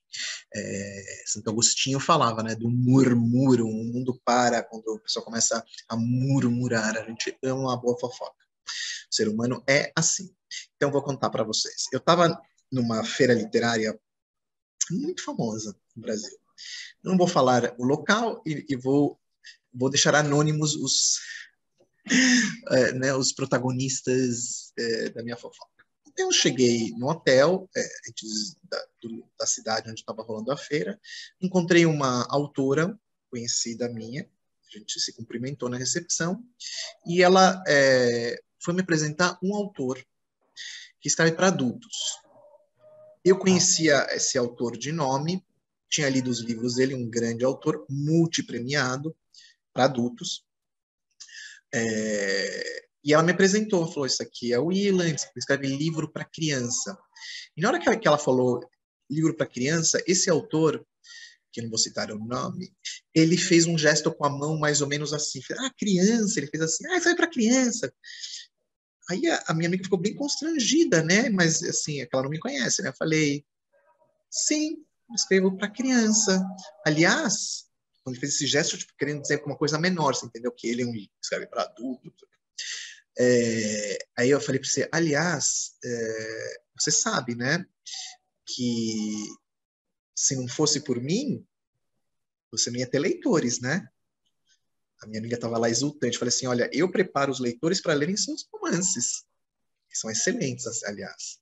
Santo Agostinho falava, né, do murmúrio, o mundo para quando o pessoal começa a murmurar. A gente ama uma boa fofoca. O ser humano é assim. Então, vou contar para vocês. Eu estava numa feira literária muito famosa no Brasil. Não vou falar o local e vou deixar anônimos né, os protagonistas da minha fofoca. Então, eu cheguei no hotel, antes da cidade onde estava rolando a feira, encontrei uma autora conhecida minha, a gente se cumprimentou na recepção, e ela foi me apresentar um autor que escreve para adultos. Eu conhecia esse autor de nome, tinha lido os livros dele, um grande autor, multipremiado para adultos. E ela me apresentou, falou, isso aqui é o Ilan, ele escreve livro para criança. E na hora que ela falou livro para criança, esse autor, que eu não vou citar o nome, ele fez um gesto com a mão mais ou menos assim, criança, ele fez assim, isso é para criança. Aí a minha amiga ficou bem constrangida, né? Mas assim, é que ela não me conhece, né? Eu falei, sim, escrevo para criança. Aliás, quando ele fez esse gesto, tipo, querendo dizer alguma coisa menor, você entendeu? Que ele escreve para adulto. Aí eu falei para você, aliás, você sabe, né? Que se não fosse por mim, você não ia ter leitores, né? A minha amiga estava lá exultante. Falei assim, olha, eu preparo os leitores para lerem seus romances, que são excelentes, aliás.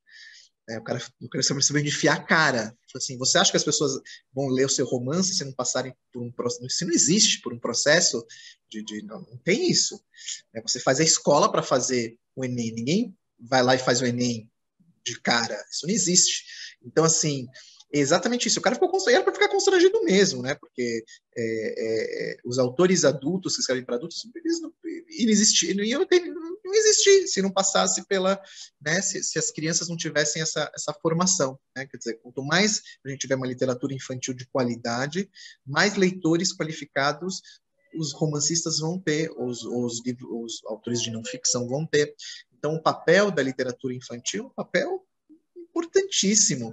Eu quero saber de enfiar a cara. Assim, você acha que as pessoas vão ler o seu romance se não passarem por um processo? Isso não existe, por um processo não tem isso. Você faz a escola para fazer o Enem. Ninguém vai lá e faz o Enem de cara. Isso não existe. Então, assim, é exatamente isso. O cara era para ficar constrangido mesmo, né? Porque os autores adultos que escrevem para adultos, eles não existir se não passasse pela, né, se as crianças não tivessem essa formação, né? Quer dizer, quanto mais a gente tiver uma literatura infantil de qualidade, mais leitores qualificados os romancistas vão ter, os autores de não ficção vão ter. Então, o papel da literatura infantil é um papel importantíssimo.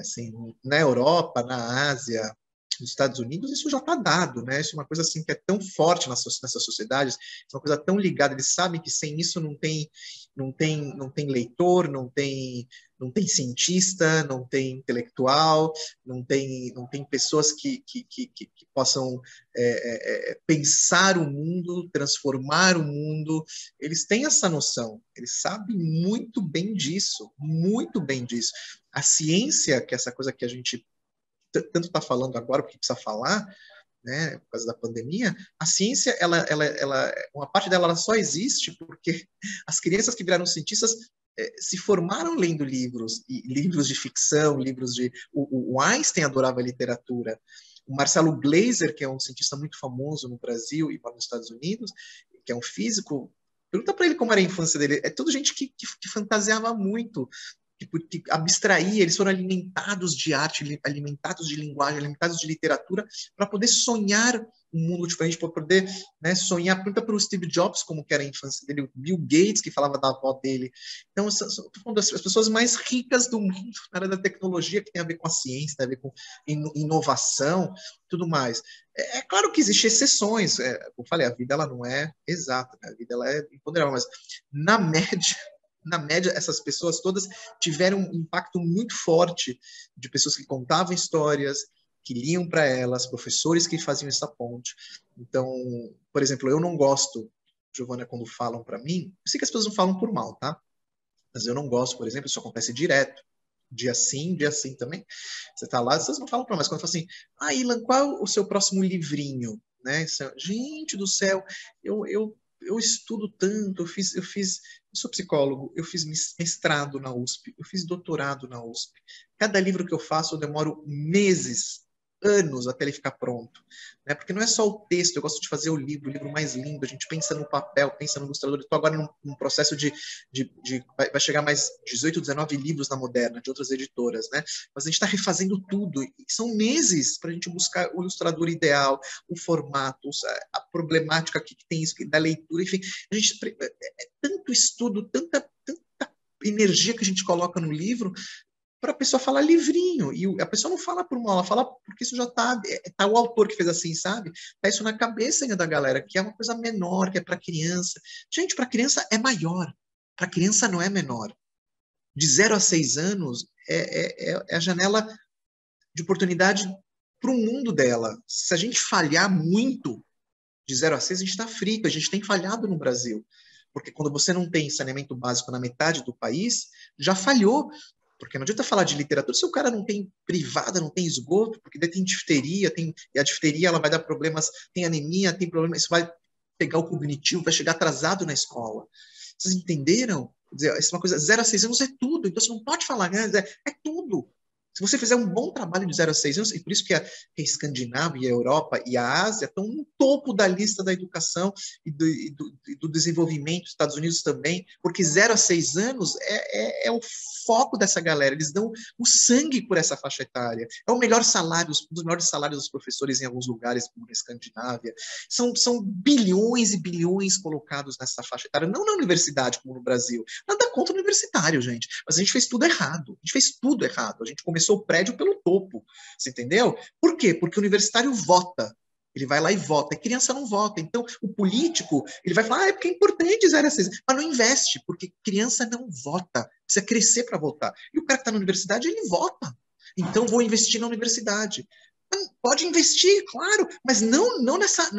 Assim, na Europa, na Ásia, nos Estados Unidos, isso já está dado, né? Isso é uma coisa assim que é tão forte nessas sociedades, é uma coisa tão ligada. Eles sabem que sem isso não tem leitor, não tem cientista, não tem intelectual, não tem pessoas que possam pensar o mundo, transformar o mundo. Eles têm essa noção, eles sabem muito bem disso, muito bem disso. A ciência, que é essa coisa que a gente tanto está falando agora, porque precisa falar, né, por causa da pandemia, a ciência, uma parte dela ela só existe porque as crianças que viraram cientistas se formaram lendo livros, e livros de ficção, livros de... O Einstein adorava literatura. O Marcelo Gleiser, que é um cientista muito famoso no Brasil e nos Estados Unidos, que é um físico, pergunta para ele como era a infância dele. É tudo gente que fantasiava muito, que abstraía, eles foram alimentados de arte, alimentados de linguagem, alimentados de literatura, para poder sonhar um mundo diferente, para poder, né, sonhar. Pergunta para o Steve Jobs como que era a infância dele, o Bill Gates, que falava da avó dele. Então, são as pessoas mais ricas do mundo na área da tecnologia, que tem a ver com a ciência, tem a ver com inovação, tudo mais. É claro que existem exceções, como eu falei, a vida ela não é exata, né? A vida ela é imponderável, mas na média, essas pessoas todas tiveram um impacto muito forte de pessoas que contavam histórias, que liam para elas, professores que faziam essa ponte. Então, por exemplo, eu não gosto, Giovana, quando falam para mim, eu sei que as pessoas não falam por mal, tá? Mas eu não gosto, por exemplo, isso acontece direto. Dia sim também. Você tá lá, as pessoas não falam para mais. Quando eu falo assim, Ilan, qual é o seu próximo livrinho? Né? Gente do céu, eu estudo tanto, eu sou psicólogo, eu fiz mestrado na USP, eu fiz doutorado na USP. Cada livro que eu faço, eu demoro meses, anos até ele ficar pronto, né? Porque não é só o texto, eu gosto de fazer o livro mais lindo, a gente pensa no papel, pensa no ilustrador. Estou agora num processo vai chegar mais 18, 19 livros na Moderna, de outras editoras, né? Mas a gente está refazendo tudo, e são meses para a gente buscar o ilustrador ideal, o formato, a problemática que tem isso, da leitura, enfim, a gente tanto estudo, tanta energia que a gente coloca no livro, para a pessoa falar livrinho, e a pessoa não fala por mal, ela fala porque isso já tá o autor que fez assim, sabe? Tá isso na cabeça ainda da galera, que é uma coisa menor, que é para criança. Gente, para criança é maior, para criança não é menor. De 0 a 6 anos é a janela de oportunidade para o mundo dela. Se a gente falhar muito de 0 a 6, a gente está frito, a gente tem falhado no Brasil. Porque quando você não tem saneamento básico na metade do país, já falhou. Porque não adianta falar de literatura se o cara não tem privada, não tem esgoto, porque daí tem difteria, e a difteria ela vai dar problemas, tem anemia, tem problemas, isso vai pegar o cognitivo, vai chegar atrasado na escola. Vocês entenderam? Quer dizer, essa é uma coisa, 0 a 6 anos é tudo, então você não pode falar, né? É tudo. Se você fizer um bom trabalho de 0 a 6 anos, e por isso que a Escandinávia, a Europa e a Ásia estão no topo da lista da educação e do desenvolvimento, Estados Unidos também, porque 0 a 6 anos é o foco dessa galera, eles dão o sangue por essa faixa etária. É o melhor salário, um dos melhores salários dos professores em alguns lugares, como na Escandinávia. São bilhões e bilhões colocados nessa faixa etária, não na universidade, como no Brasil. Nada contra o universitário, gente, mas a gente fez tudo errado. A gente fez tudo errado. A gente começou o prédio pelo topo, você entendeu? Por quê? Porque o universitário vota. Ele vai lá e vota. A criança não vota. Então, o político, ele vai falar, é porque é importante 0 a 6, mas não investe, porque criança não vota. Precisa crescer para votar. E o cara que está na universidade, ele vota. Então, vou investir na universidade. Pode investir, claro, mas não nessa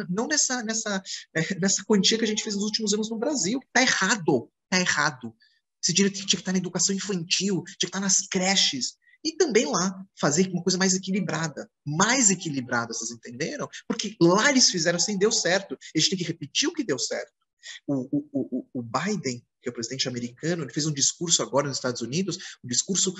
quantia que a gente fez nos últimos anos no Brasil. Está errado, está errado. Esse dinheiro tinha que estar na educação infantil, tinha que estar nas creches. E também lá, fazer uma coisa mais equilibrada. Mais equilibrada, vocês entenderam? Porque lá eles fizeram assim, deu certo. A gente tem que repetir o que deu certo. O Biden, que é o presidente americano, ele fez um discurso agora nos Estados Unidos, um discurso...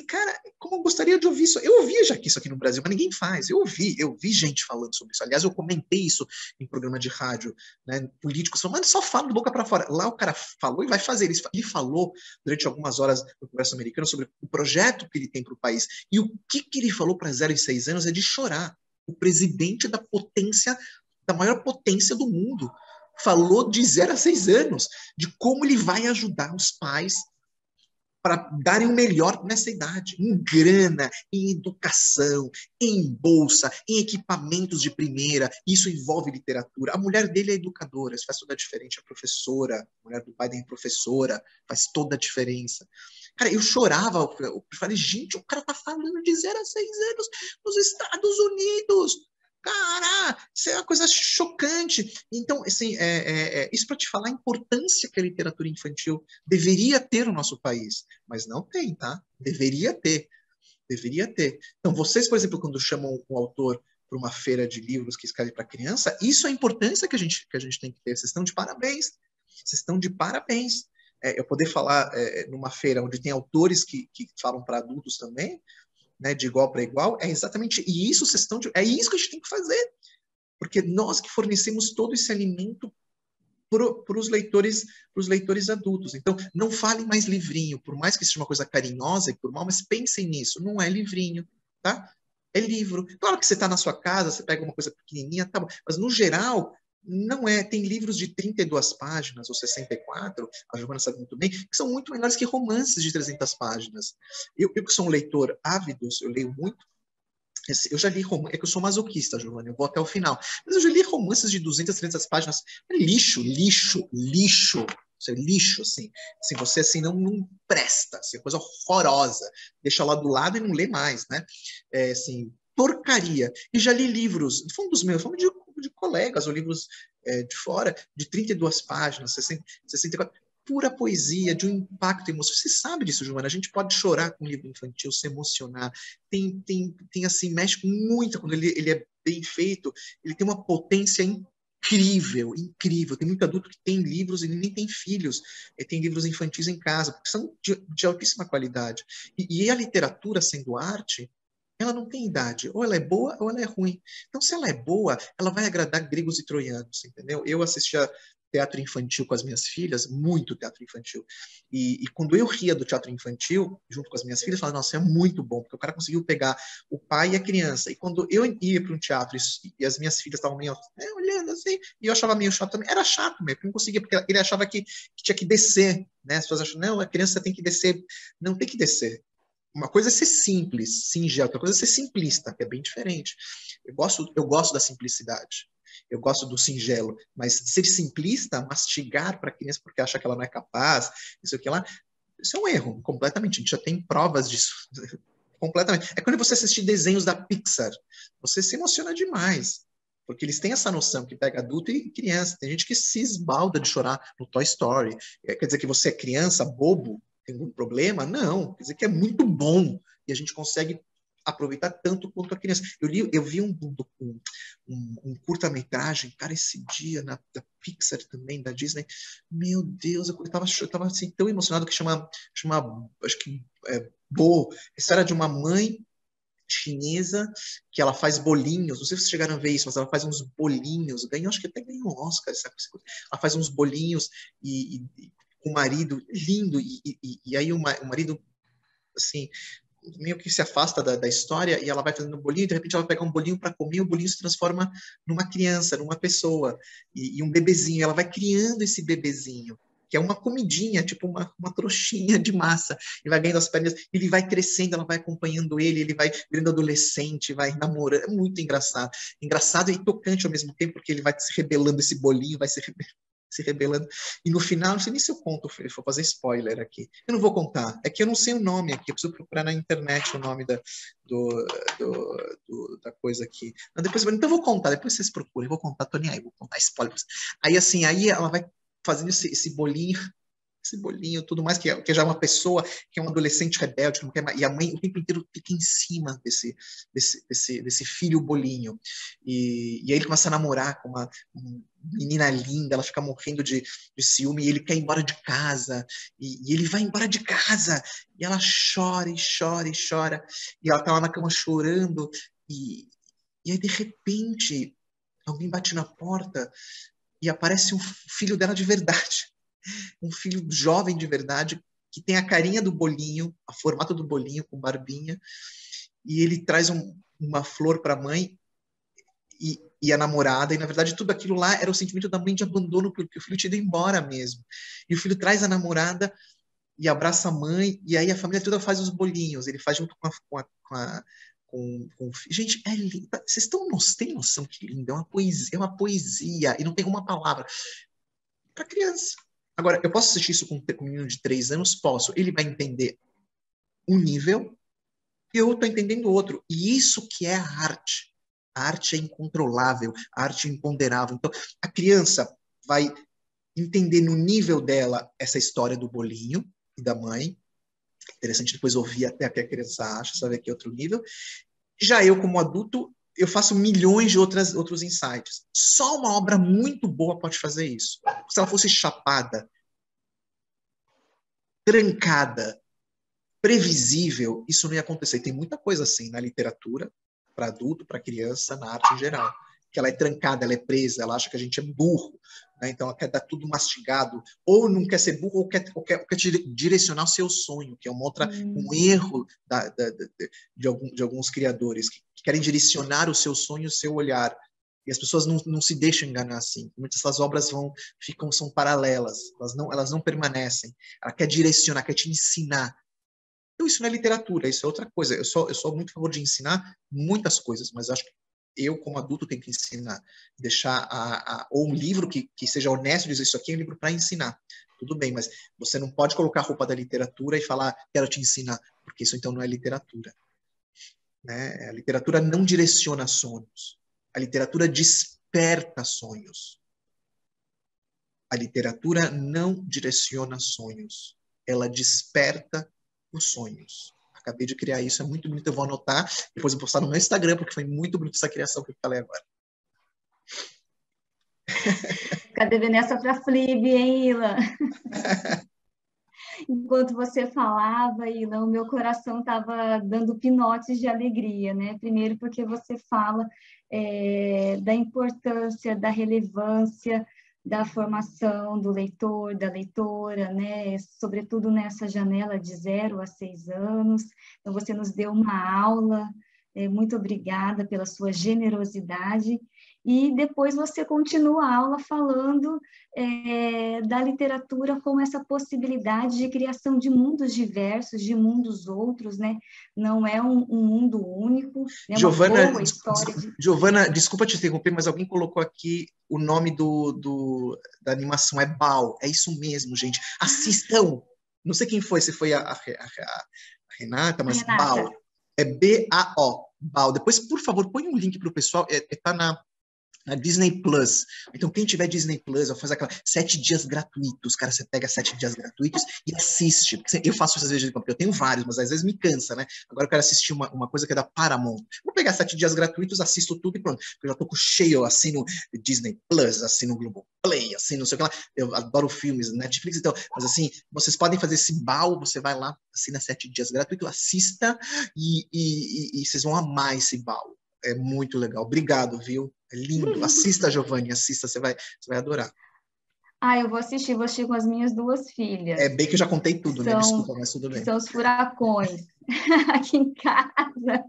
Cara, como eu gostaria de ouvir isso. Eu ouvia já isso aqui no Brasil, mas ninguém faz. Eu vi gente falando sobre isso. Aliás, eu comentei isso em programa de rádio, né? Políticos falando, mas só fala de boca para fora. Lá o cara falou e vai fazer. Ele falou durante algumas horas no Congresso americano sobre o projeto que ele tem para o país. E o que ele falou para 0 e 6 anos é de chorar. O presidente da potência, da maior potência do mundo, falou de 0 a 6 anos, de como ele vai ajudar os pais para darem o melhor nessa idade, em grana, em educação, em bolsa, em equipamentos de primeira. Isso envolve literatura. A mulher dele é educadora, isso faz toda a diferença. A professora, a mulher do Biden é professora, faz toda a diferença. Cara, eu chorava, eu falei, gente, o cara tá falando de 0 a 6 anos nos Estados Unidos. Cara, isso é uma coisa chocante. Então, assim, isso para te falar a importância que a literatura infantil deveria ter no nosso país. Mas não tem, tá? Deveria ter. Deveria ter. Então, vocês, por exemplo, quando chamam um autor para uma feira de livros que escreve para criança, isso é a importância que a gente tem que ter. Vocês estão de parabéns. Vocês estão de parabéns. Eu poder falar numa feira onde tem autores que falam para adultos também, né, de igual para igual, é exatamente isso, é isso que a gente tem que fazer, porque nós que fornecemos todo esse alimento para os leitores adultos. Então, não falem mais livrinho, por mais que seja uma coisa carinhosa e por mal, mas pensem nisso, não é livrinho, tá? É livro. Claro que você está na sua casa, você pega uma coisa pequenininha, tá bom, mas no geral não é. Tem livros de 32 páginas ou 64, a Giovana sabe muito bem, que são muito melhores que romances de 300 páginas. Eu que sou um leitor ávido, eu leio muito, eu já li romances, é que eu sou masoquista, Giovana, eu vou até o final, mas eu já li romances de 200, 300 páginas, lixo, isso é lixo, assim, você assim, não presta, assim, coisa horrorosa, deixa lá do lado e não lê mais, né, assim, porcaria, e já li livros, fundos meus, de colegas, ou livros de fora, de 32 páginas, 60, 64, pura poesia, de um impacto emocional. Você sabe disso, Joana, a gente pode chorar com um livro infantil, se emocionar, tem assim, mexe muito, quando ele é bem feito, ele tem uma potência incrível, incrível. Tem muito adulto que tem livros e nem tem filhos, e tem livros infantis em casa, porque são de altíssima qualidade. E a literatura, sendo arte, ela não tem idade, ou ela é boa ou ela é ruim. Então, se ela é boa, ela vai agradar gregos e troianos, entendeu? Eu assistia teatro infantil com as minhas filhas, muito teatro infantil. E quando eu ria do teatro infantil, junto com as minhas filhas, eu falava, nossa, é muito bom, porque o cara conseguiu pegar o pai e a criança. E quando eu ia para um teatro e as minhas filhas estavam meio olhando assim, e eu achava meio chato também, era chato mesmo, porque não conseguia, porque ele achava que tinha que descer, né? As pessoas acham, não, a criança tem que descer. Não tem que descer. Uma coisa é ser simples, singelo, outra coisa é ser simplista, que é bem diferente. Eu gosto da simplicidade, eu gosto do singelo, mas ser simplista, mastigar para a criança porque acha que ela não é capaz, isso aqui lá, isso é um erro, completamente. A gente já tem provas disso, completamente. É quando você assistir desenhos da Pixar, você se emociona demais, porque eles têm essa noção que pega adulto e criança. Tem gente que se esbalda de chorar no Toy Story. Quer dizer que você é criança, bobo, tem algum problema? Não, quer dizer que é muito bom e a gente consegue aproveitar tanto quanto a criança. Eu vi um curta-metragem, cara, esse dia da Pixar também, da Disney. Meu Deus, eu tava assim, tão emocionado que chama acho que Bo, história de uma mãe chinesa que ela faz bolinhos, não sei se vocês chegaram a ver isso, mas ela faz uns bolinhos, acho que até ganhou um Oscar, sabe? Ela faz uns bolinhos e com o marido, lindo, e aí o marido, assim, meio que se afasta da história e ela vai fazendo um bolinho e de repente ela vai pegar um bolinho para comer, o bolinho se transforma numa criança, numa pessoa, e um bebezinho, ela vai criando esse bebezinho, que é uma comidinha, tipo uma trouxinha de massa, e vai ganhando as pernas, ele vai crescendo, ela vai acompanhando ele vai virando adolescente, vai namorando, é muito engraçado e tocante ao mesmo tempo, porque ele vai se rebelando, esse bolinho vai se rebelando, se rebelando. E no final, não sei nem se eu conto, vou fazer spoiler aqui. Eu não vou contar, é que eu não sei o nome aqui, eu preciso procurar na internet o nome da coisa aqui. Não, depois, então eu vou contar, depois vocês procurem, eu vou contar, tô nem aí, vou contar spoiler. Aí assim, aí ela vai fazendo esse bolinho, tudo mais, que já é uma pessoa, que é um adolescente rebelde, que não quer mais, e a mãe o tempo inteiro fica em cima desse filho bolinho. E aí ele começa a namorar com uma menina linda, ela fica morrendo de ciúme, e ele quer ir embora de casa, e ele vai embora de casa, e ela chora, e chora, e chora, e ela tá lá na cama chorando, e aí de repente alguém bate na porta, e aparece um filho dela de verdade, um filho jovem de verdade, que tem a carinha do bolinho, a formato do bolinho, com barbinha, e ele traz uma flor para a mãe e a namorada, e na verdade tudo aquilo lá era o sentimento da mãe de abandono, porque o filho tinha ido embora mesmo. E o filho traz a namorada e abraça a mãe, e aí a família toda faz os bolinhos, ele faz junto com gente, é lindo. Vocês têm noção que lindo? É uma poesia, e não tem uma palavra. Para criança. Agora, eu posso assistir isso com um menino de 3 anos? Posso. Ele vai entender um nível e eu estou entendendo outro. E isso que é a arte. A arte é incontrolável, a arte é imponderável. Então, a criança vai entender no nível dela essa história do bolinho e da mãe. Interessante depois ouvir até o que a criança acha, saber que é outro nível. Já eu, como adulto, eu faço milhões de outros insights. Só uma obra muito boa pode fazer isso. Se ela fosse chapada, trancada, previsível, isso não ia acontecer. Tem muita coisa assim na literatura, para adulto, para criança, na arte em geral. Que ela é trancada, ela é presa, ela acha que a gente é burro, né? Então ela quer dar tudo mastigado, ou não quer ser burro, ou quer direcionar o seu sonho, que é um erro de alguns criadores, que querem direcionar o seu sonho, o seu olhar. E as pessoas não se deixam enganar assim. Muitas dessas obras são paralelas, elas não permanecem. Ela quer direcionar, quer te ensinar. Então, isso não é literatura, isso é outra coisa. Eu sou muito a favor de ensinar muitas coisas, mas acho que eu, como adulto, tenho que ensinar. Deixar ou um livro que seja honesto, dizer isso aqui é um livro para ensinar. Tudo bem, mas você não pode colocar a roupa da literatura e falar, quero te ensinar, porque isso então não é literatura. Né? A literatura não direciona sonhos. A literatura desperta sonhos. A literatura não direciona sonhos. Ela desperta os sonhos. Acabei de criar isso, é muito bonito, eu vou anotar, depois eu vou postar no meu Instagram, porque foi muito bonito essa criação que eu falei agora. Fica devendo essa para a Flib, hein, Ilan? Enquanto você falava, Ilan, o meu coração estava dando pinotes de alegria, né? Primeiro porque você fala da importância, da relevância da formação do leitor, da leitora, né? Sobretudo nessa janela de 0 a 6 anos. Então, você nos deu uma aula, muito obrigada pela sua generosidade. E depois você continua a aula falando da literatura como essa possibilidade de criação de mundos diversos, de mundos outros, né? Não é um mundo único, é uma boa história. Giovana, desculpa te interromper, mas alguém colocou aqui o nome da animação, é Bao, é isso mesmo, gente. Assistam! Não sei quem foi, se foi a Renata, mas Bao. É B-A-O, Bao. Depois, por favor, põe um link para o pessoal, tá na Disney Plus. Então, quem tiver Disney Plus, vai fazer aquela 7 dias gratuitos. Cara, você pega 7 dias gratuitos e assiste. Eu faço isso às vezes, porque eu tenho vários, mas às vezes me cansa, né? Agora eu quero assistir uma coisa que é da Paramount. Vou pegar 7 dias gratuitos, assisto tudo e pronto. Eu já tô com cheio, eu assino Disney Plus, assino Globoplay, assino não sei o que lá. Eu adoro filmes, Netflix, então. Mas assim, vocês podem fazer esse baú, você vai lá, assina 7 dias gratuitos, assista e vocês vão amar esse baú. É muito legal. Obrigado, viu? É lindo. Assista, Giovanni, assista, você vai adorar. Eu vou assistir com as minhas 2 filhas. É bem que eu já contei tudo, né? Desculpa, mas tudo bem. Que são os furacões aqui em casa.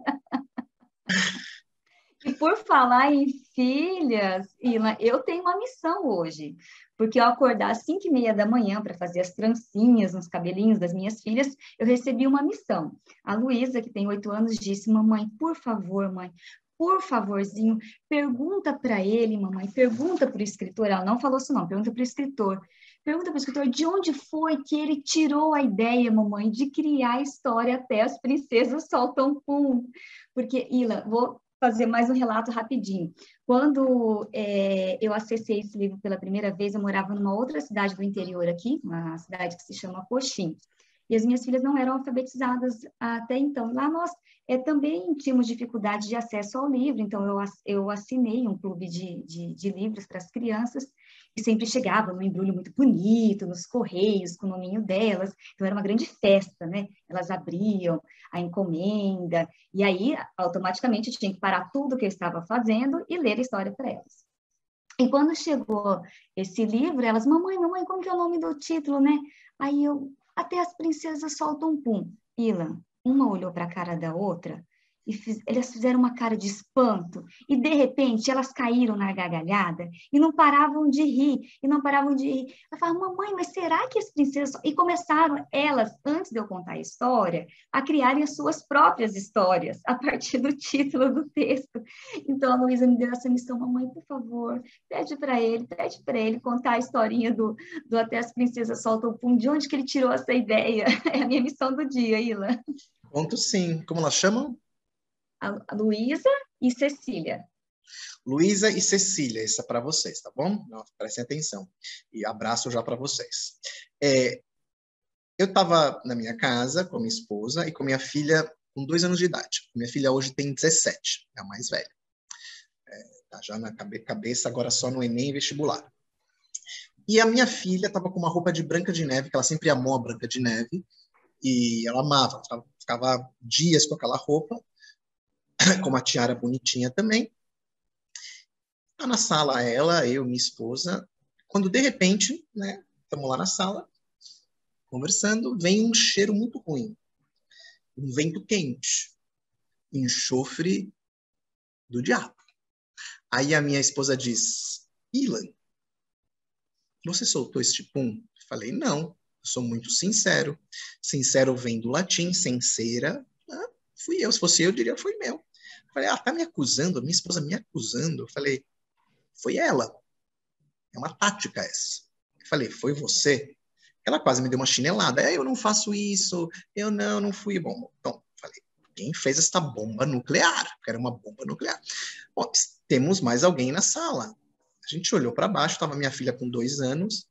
E por falar em filhas, Ilan, eu tenho uma missão hoje, porque ao acordar às 5h30 da manhã para fazer as trancinhas nos cabelinhos das minhas filhas, eu recebi uma missão. A Luísa, que tem 8 anos, disse, mamãe, por favor, mãe, por favorzinho, pergunta para ele, mamãe, pergunta para o escritor, ela não falou isso não, pergunta para o escritor. Pergunta para o escritor de onde foi que ele tirou a ideia, mamãe, de criar a história Até as Princesas Soltam Pum. Porque, Ila, vou fazer mais um relato rapidinho. Quando eu acessei esse livro pela primeira vez, eu morava numa outra cidade do interior aqui, uma cidade que se chama Coxim. E as minhas filhas não eram alfabetizadas até então. Lá nós também tínhamos dificuldade de acesso ao livro, então eu assinei um clube de livros para as crianças, e sempre chegava num embrulho muito bonito, nos correios, com o nominho delas. Então, era uma grande festa, né? Elas abriam a encomenda, e aí, automaticamente, eu tinha que parar tudo que eu estava fazendo e ler a história para elas. E quando chegou esse livro, elas, mamãe, como que é o nome do título, né? Aí eu, Até as Princesas Soltam Pum. Ila, uma olhou para a cara da outra e elas fizeram uma cara de espanto, e de repente elas caíram na gargalhada e não paravam de rir, e não paravam de rir. Ela falava, mamãe, mas será que as princesas... E começaram elas, antes de eu contar a história, a criarem as suas próprias histórias, a partir do título do texto. Então a Luísa me deu essa missão, mamãe, por favor, pede para ele contar a historinha do Até as Princesas Soltam o Pum, de onde que ele tirou essa ideia. É a minha missão do dia, Ila. Conto sim. Como elas chamam? A Luísa e Cecília. Luísa e Cecília, isso é para vocês, tá bom? Prestem atenção. E abraço já para vocês. Eu estava na minha casa com a minha esposa e com minha filha com 2 anos de idade. Minha filha hoje tem 17, é a mais velha. Tá já na cabeça, agora só no Enem e vestibular. E a minha filha estava com uma roupa de Branca de Neve, que ela sempre amou a Branca de Neve, e ela amava, ficava dias com aquela roupa, com uma tiara bonitinha também. Tá na sala ela, eu, minha esposa, quando de repente, né, estamos lá na sala, conversando, vem um cheiro muito ruim, um vento quente, enxofre do diabo. Aí a minha esposa diz, Ilan, você soltou este pum? Falei, não, eu sou muito sincero. Sincero vem do latim, sincera, fui eu, se fosse eu diria foi meu. Falei, tá me acusando, minha esposa me acusando. Falei, foi ela, é uma tática essa. Falei, foi você? Ela quase me deu uma chinelada. Eu não faço isso, eu não fui. Bom, então, falei, quem fez esta bomba nuclear? Porque era uma bomba nuclear. Bom, temos mais alguém na sala. A gente olhou para baixo, estava minha filha com 2 anos,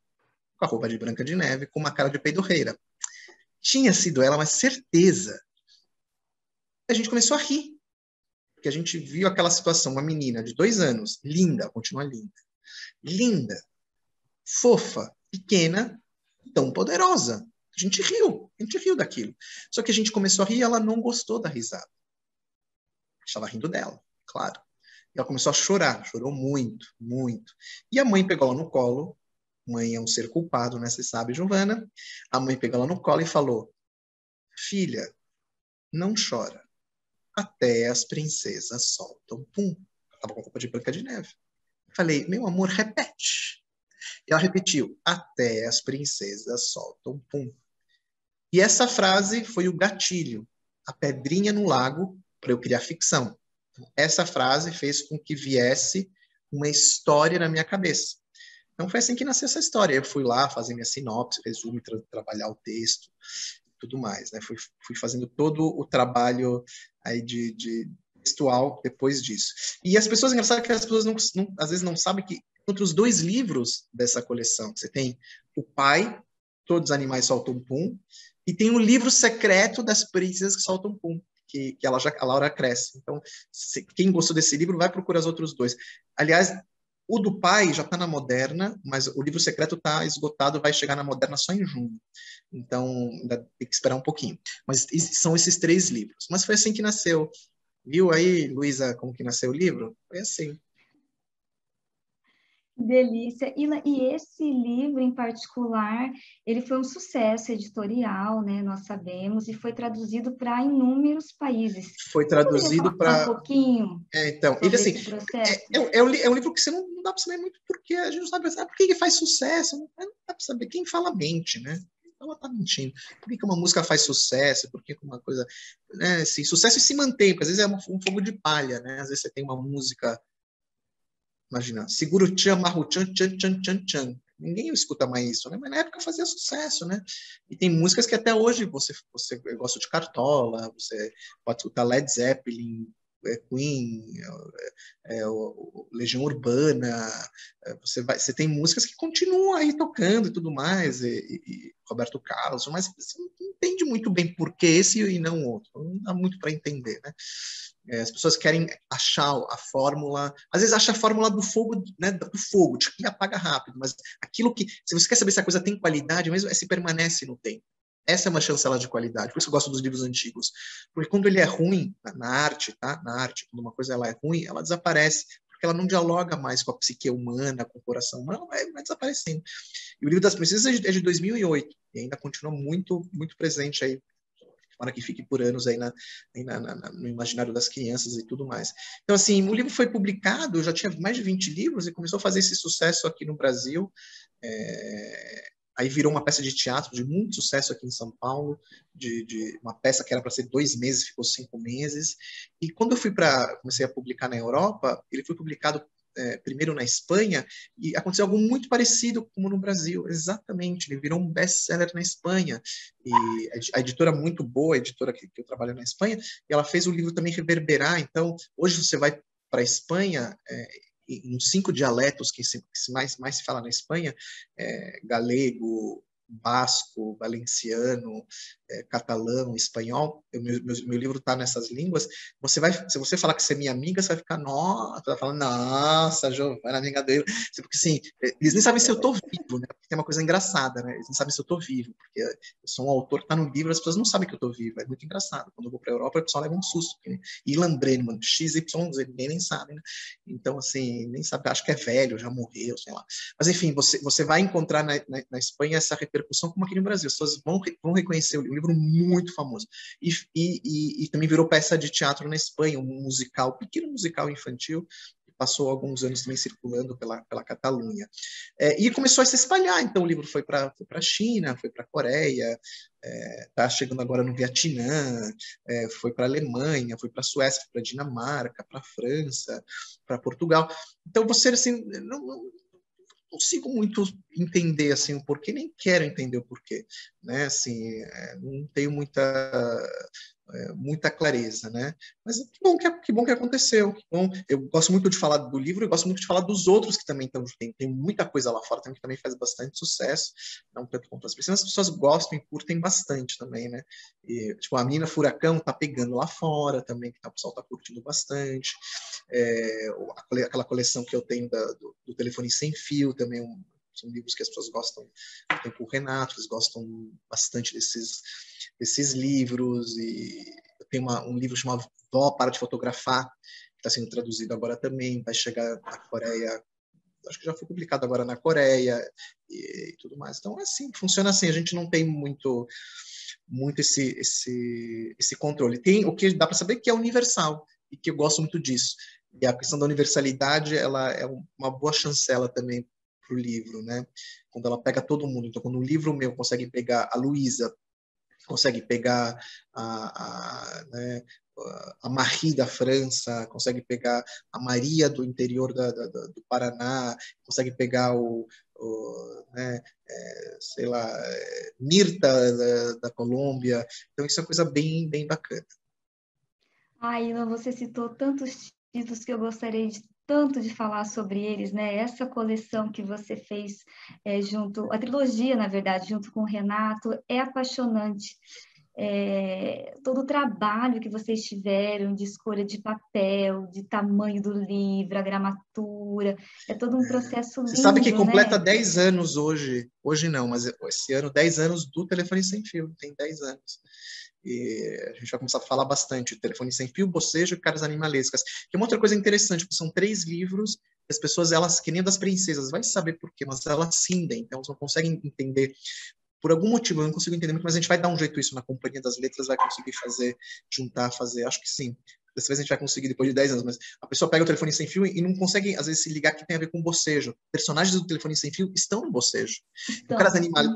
com a roupa de Branca de Neve, com uma cara de peidorreira. Tinha sido ela, mas certeza. A gente começou a rir, porque a gente viu aquela situação, uma menina de 2 anos, linda, continua linda, linda, fofa, pequena, tão poderosa. A gente riu daquilo. Só que a gente começou a rir e ela não gostou da risada. Estava rindo dela, claro. E ela começou a chorar, chorou muito, muito. E a mãe pegou ela no colo, mãe é um ser culpado, né? Você sabe, Giovana. A mãe pegou ela no colo e falou, filha, não chora. Até as princesas soltam pum. Ela estava com roupa de Branca de Neve. Falei, meu amor, repete. E ela repetiu, até as princesas soltam pum. E essa frase foi o gatilho, a pedrinha no lago para eu criar ficção. Essa frase fez com que viesse uma história na minha cabeça. Então foi assim que nasceu essa história. Eu fui lá fazer minha sinopse, resumo, trabalhar o texto, tudo mais, né? Fui fazendo todo o trabalho aí de textual depois disso. E as pessoas, engraçado que as pessoas às vezes não sabem que entre os 2 livros dessa coleção, você tem O Pai, Todos os Animais Soltam Pum, e tem o livro secreto das princesas que soltam pum, que a Laura cresce. Então, quem gostou desse livro vai procurar os outros 2. Aliás, o do pai já está na Moderna, mas o livro secreto está esgotado, vai chegar na Moderna só em junho. Então, ainda tem que esperar um pouquinho. Mas são esses 3 livros. Mas foi assim que nasceu. Viu aí, Luísa, como que nasceu o livro? Foi assim. Delícia. E esse livro em particular, ele foi um sucesso editorial, né? Nós sabemos, e foi traduzido para inúmeros países. Foi Você poderia traduzido falar um para... pouquinho então, ele sobre assim, esse processo? é um livro que você não dá para saber muito porque a gente não sabe por que ele faz sucesso, não dá para saber. Quem fala mente, né? ela está mentindo. Por que uma música faz sucesso? Por que uma coisa... Né, assim, sucesso se mantém, porque às vezes é um fogo de palha, né? Às vezes você tem uma música... Imagina, segura o tchan, marro tchan, tchan, tchan, tchan, tchan. Ninguém escuta mais isso, né? Mas na época fazia sucesso, né? E tem músicas que até hoje você gosta de Cartola, você pode escutar Led Zeppelin, Queen, Legião Urbana, você tem músicas que continuam aí tocando e tudo mais, e Roberto Carlos, mas você não entende muito bem por que esse e não outro, não dá muito para entender, né? As pessoas querem achar a fórmula, às vezes acha a fórmula do fogo, né, do fogo, de que apaga rápido, mas aquilo que, se você quer saber se a coisa tem qualidade, mesmo se permanece no tempo. Essa é uma chancela de qualidade, por isso eu gosto dos livros antigos, porque quando ele é ruim, na arte, tá? Na arte, quando uma coisa ela é ruim, ela desaparece, porque ela não dialoga mais com a psique humana, com o coração humano, ela vai desaparecendo. E o Livro das Princesas é de 2008, e ainda continua muito, muito presente aí, para que fique por anos aí no imaginário das crianças e tudo mais. Então, assim, o livro foi publicado, eu já tinha mais de 20 livros, e começou a fazer esse sucesso aqui no Brasil, aí virou uma peça de teatro de muito sucesso aqui em São Paulo, de uma peça que era para ser 2 meses, ficou 5 meses. E quando eu comecei a publicar na Europa, ele foi publicado primeiro na Espanha, e aconteceu algo muito parecido como no Brasil, exatamente, ele virou um best-seller na Espanha, e a editora muito boa, a editora que eu trabalho na Espanha, e ela fez o livro também reverberar, então, hoje você vai para a Espanha, em 5 dialetos que mais se fala na Espanha, galego, basco, valenciano, catalão, espanhol, meu livro está nessas línguas, se você falar que você é minha amiga, você vai ficar, nossa, vai falando, nossa, Giovana, amiga dele, porque assim, eles nem sabem se eu estou vivo, né? Porque tem uma coisa engraçada, né? Eles não sabem se eu estou vivo, porque eu sou um autor que está no livro, as pessoas não sabem que eu estou vivo, é muito engraçado. Quando eu vou para a Europa, o pessoal leva um susto, né? Ilan Brennan, XYZ, ninguém nem sabe, né? Então, assim, nem sabe, acho que é velho, já morreu, sei lá. Mas, enfim, você vai encontrar na Espanha essa repercussão como aqui no Brasil. As pessoas vão reconhecer o livro muito famoso. E também virou peça de teatro na Espanha, um musical, pequeno musical infantil, que passou alguns anos também circulando pela Catalunha. E começou a se espalhar. Então, o livro foi para a China, foi para a Coreia, está chegando agora no Vietnã, foi para a Alemanha, foi para a Suécia, foi para a Dinamarca, para a França, para Portugal. Então, você, assim, não consigo muito entender assim o porquê, nem quero entender o porquê, né? Assim, não tenho muita clareza, né? Mas que bom que aconteceu, que bom. Eu gosto muito de falar do livro e gosto muito de falar dos outros que também estão, tem muita coisa lá fora também que também faz bastante sucesso, não tanto quanto as pessoas gostam e curtem bastante também, né? E, tipo, a Menina Furacão tá pegando lá fora também, que o pessoal tá curtindo bastante. Aquela coleção que eu tenho do Telefone Sem Fio também, são livros que as pessoas gostam. Tem com o Renato, eles gostam bastante desses livros. E eu tenho um livro chamado Vó, Para de Fotografar, que está sendo traduzido agora também, vai chegar na Coreia, acho que já foi publicado agora na Coreia e tudo mais. Então, assim, funciona assim, a gente não tem muito esse controle. Tem o que dá para saber que é universal, e que eu gosto muito disso. E a questão da universalidade, ela é uma boa chancela também para o livro, né? Quando ela pega todo mundo. Então, quando um livro meu consegue pegar a Luísa, consegue pegar né, a Marie da França, consegue pegar a Maria do interior do Paraná, consegue pegar né, sei lá, Mirta da Colômbia. Então, isso é uma coisa bem, bem bacana. Ilan, você citou tantos títulos que eu gostaria tanto de falar sobre eles, né? Essa coleção que você fez a trilogia, na verdade, junto com o Renato, é apaixonante. Todo o trabalho que vocês tiveram de escolha de papel, de tamanho do livro, a gramatura, é todo um processo lindo, você sabe que completa né? 10 anos hoje não, mas esse ano 10 anos do Telefone Sem Fio, tem 10 anos. E a gente vai começar a falar bastante, Telefone Sem Fio, Bocejo e Caras Animalescas. Que é uma outra coisa interessante, porque são 3 livros, as pessoas, elas, que nem das princesas, vai saber por quê, mas elas cindem, então elas não conseguem entender. Por algum motivo, eu não consigo entender muito, mas a gente vai dar um jeito isso na Companhia das Letras, vai conseguir fazer, juntar, fazer, acho que sim, dessa vez a gente vai conseguir depois de 10 anos, mas a pessoa pega o telefone sem fio e não consegue, às vezes, se ligar que tem a ver com bocejo. Personagens do telefone sem fio estão no bocejo. Então,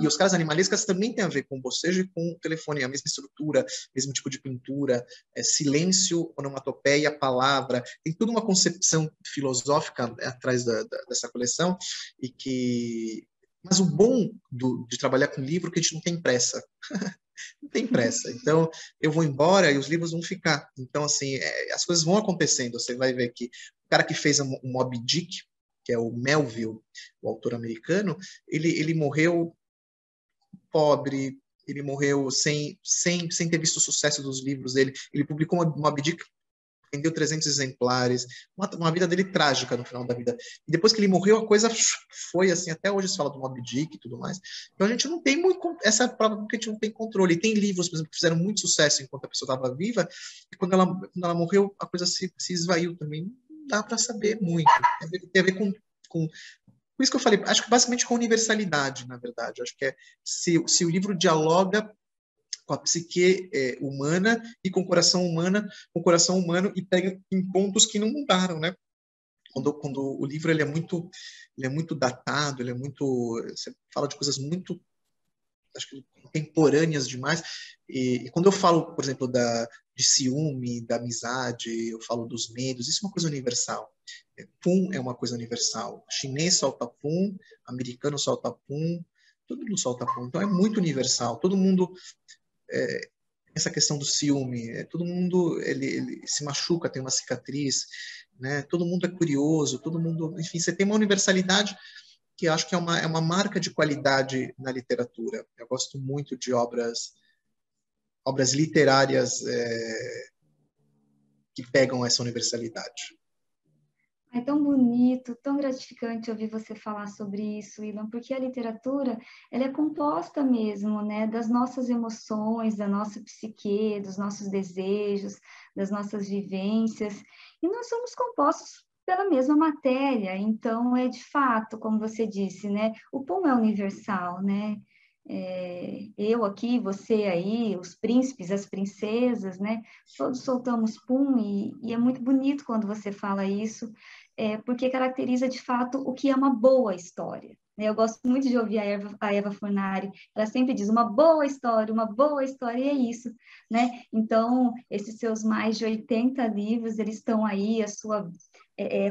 E os caras animalescas também têm a ver com o bocejo e com o telefone, a mesma estrutura, mesmo tipo de pintura, silêncio, onomatopeia, palavra, tem toda uma concepção filosófica atrás dessa coleção, e que... Mas o bom de trabalhar com livro é que a gente não tem pressa. Não tem pressa. Então, eu vou embora e os livros vão ficar. Então, assim, as coisas vão acontecendo. Você vai ver que o cara que fez o Moby Dick, que é o Melville, o autor americano, ele morreu pobre, ele morreu sem ter visto o sucesso dos livros dele. Ele publicou Moby Dick, vendeu 300 exemplares, uma vida dele trágica no final da vida. E depois que ele morreu, a coisa foi assim, até hoje se fala do Moby Dick e tudo mais. Então a gente não tem muito, essa é a prova porque a gente não tem controle. E tem livros, por exemplo, que fizeram muito sucesso enquanto a pessoa estava viva, e quando ela morreu, a coisa se esvaiu também. Não dá para saber muito. Tem a ver com por isso que eu falei, acho que basicamente com universalidade, na verdade. Acho que se o livro dialoga com a psique humana e com o coração humano e pega em pontos que não mudaram, né? Quando o livro ele é muito datado, você fala de coisas muito, acho que contemporâneas demais. E quando eu falo, por exemplo, de ciúme, da amizade, eu falo dos medos, isso é uma coisa universal. Pum é uma coisa universal. Chinês solta pum, americano solta pum, todo mundo solta pum. Então é muito universal. Todo mundo essa questão do ciúme, todo mundo ele se machuca, tem uma cicatriz, né? Todo mundo é curioso, todo mundo, enfim, você tem uma universalidade que eu acho que é uma marca de qualidade na literatura. Eu gosto muito de obras literárias que pegam essa universalidade. é tão bonito, tão gratificante ouvir você falar sobre isso, Ilan, porque a literatura, ela é composta mesmo, né, das nossas emoções, da nossa psique, dos nossos desejos, das nossas vivências, e nós somos compostos pela mesma matéria, então é de fato, como você disse, né, o pum é universal, né, eu aqui, você aí, os príncipes, as princesas, né? Todos soltamos pum e é muito bonito quando você fala isso, porque caracteriza de fato o que é uma boa história. Eu gosto muito de ouvir a Eva Fornari, ela sempre diz uma boa história, e é isso, né? Então, esses seus mais de 80 livros, eles estão aí, a sua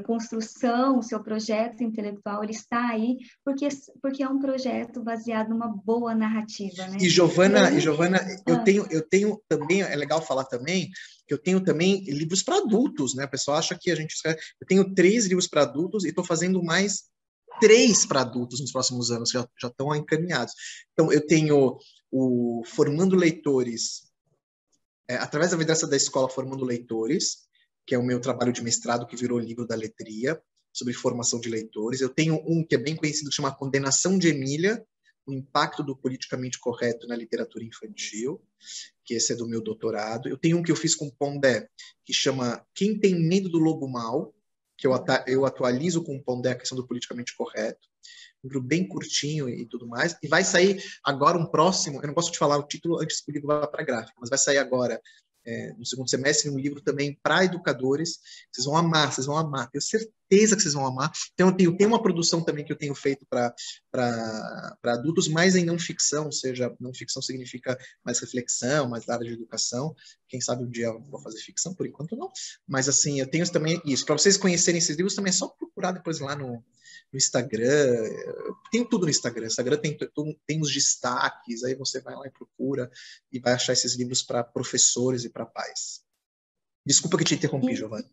construção, o seu projeto intelectual, ele está aí porque é um projeto baseado numa boa narrativa, né? E Giovana, Ah, eu tenho também, é legal falar também, que eu tenho também livros para adultos, né? O pessoal acha que a gente escreve. Eu tenho 3 livros para adultos e estou fazendo mais 3 para adultos nos próximos anos, já estão encaminhados. Então, eu tenho o Formando Leitores, através da liderança da escola Formando Leitores, que é o meu trabalho de mestrado que virou livro da letria, sobre formação de leitores. Eu tenho um que é bem conhecido, que chama Condenação de Emília, o impacto do politicamente correto na literatura infantil, que esse é do meu doutorado. Eu tenho um que eu fiz com Pondé, que chama Quem Tem Medo do Lobo Mau, que eu atualizo com o Pondé a questão do politicamente correto. Um livro bem curtinho e tudo mais. E vai sair agora um próximo, eu não posso te falar o título antes que o livro vá para a gráfica, mas vai sair agora, no segundo semestre, um livro também para educadores. Vocês vão amar, tenho certeza que vocês vão amar. Então, tem uma produção também que eu tenho feito para adultos, mais em não ficção, ou seja, não ficção significa mais reflexão, mais área de educação. Quem sabe um dia eu vou fazer ficção, por enquanto não. Mas, assim, eu tenho também isso. Para vocês conhecerem esses livros, também é só procurar depois lá no Instagram. Eu tenho tudo no Instagram. O Instagram tem os destaques, aí você vai lá e procura e vai achar esses livros para professores e para pais. Desculpa que te interrompi, Giovana.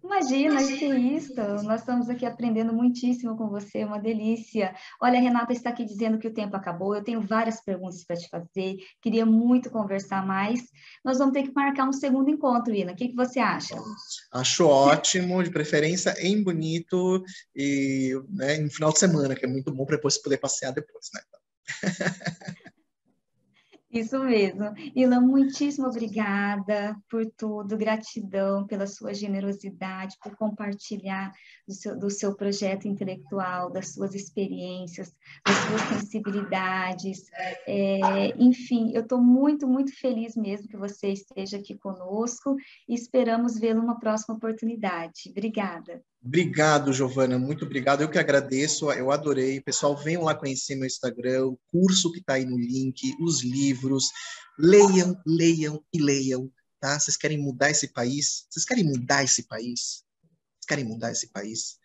Imagina, que isso! Nós estamos aqui aprendendo muitíssimo com você, uma delícia. Olha, a Renata está aqui dizendo que o tempo acabou. Eu tenho várias perguntas para te fazer, queria muito conversar mais. Nós vamos ter que marcar um segundo encontro, Ina. O que você acha? Acho ótimo, de preferência em Bonito e, né, no final de semana, que é muito bom para depois poder passear depois, né? Isso mesmo. Ilan, muitíssimo obrigada por tudo, gratidão pela sua generosidade, por compartilhar do seu projeto intelectual, das suas experiências, das suas sensibilidades. Enfim, eu estou muito, muito feliz mesmo que você esteja aqui conosco e esperamos vê-lo numa próxima oportunidade. Obrigada. Obrigado, Giovana, muito obrigado. Eu que agradeço, eu adorei. Pessoal, venham lá conhecer meu Instagram, o curso que está aí no link, os livros. Leiam, leiam e leiam, tá? Vocês querem mudar esse país? Vocês querem mudar esse país? Vocês querem mudar esse país?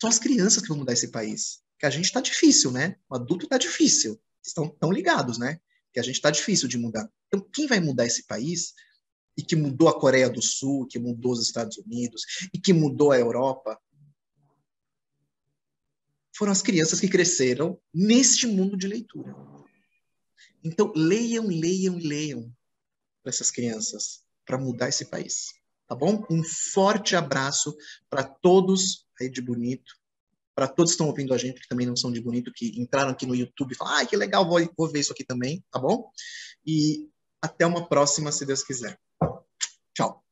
São as crianças que vão mudar esse país. Que a gente está difícil, né? O adulto está difícil. Estão ligados, né? Que a gente está difícil de mudar. Então, quem vai mudar esse país e que mudou a Coreia do Sul, que mudou os Estados Unidos e que mudou a Europa, foram as crianças que cresceram neste mundo de leitura. Então, leiam, leiam e leiam para essas crianças, para mudar esse país. Tá bom? Um forte abraço para todos aí de Bonito, para todos que estão ouvindo a gente, que também não são de Bonito, que entraram aqui no YouTube e falaram, que legal, vou ver isso aqui também, tá bom? E até uma próxima, se Deus quiser. Tchau.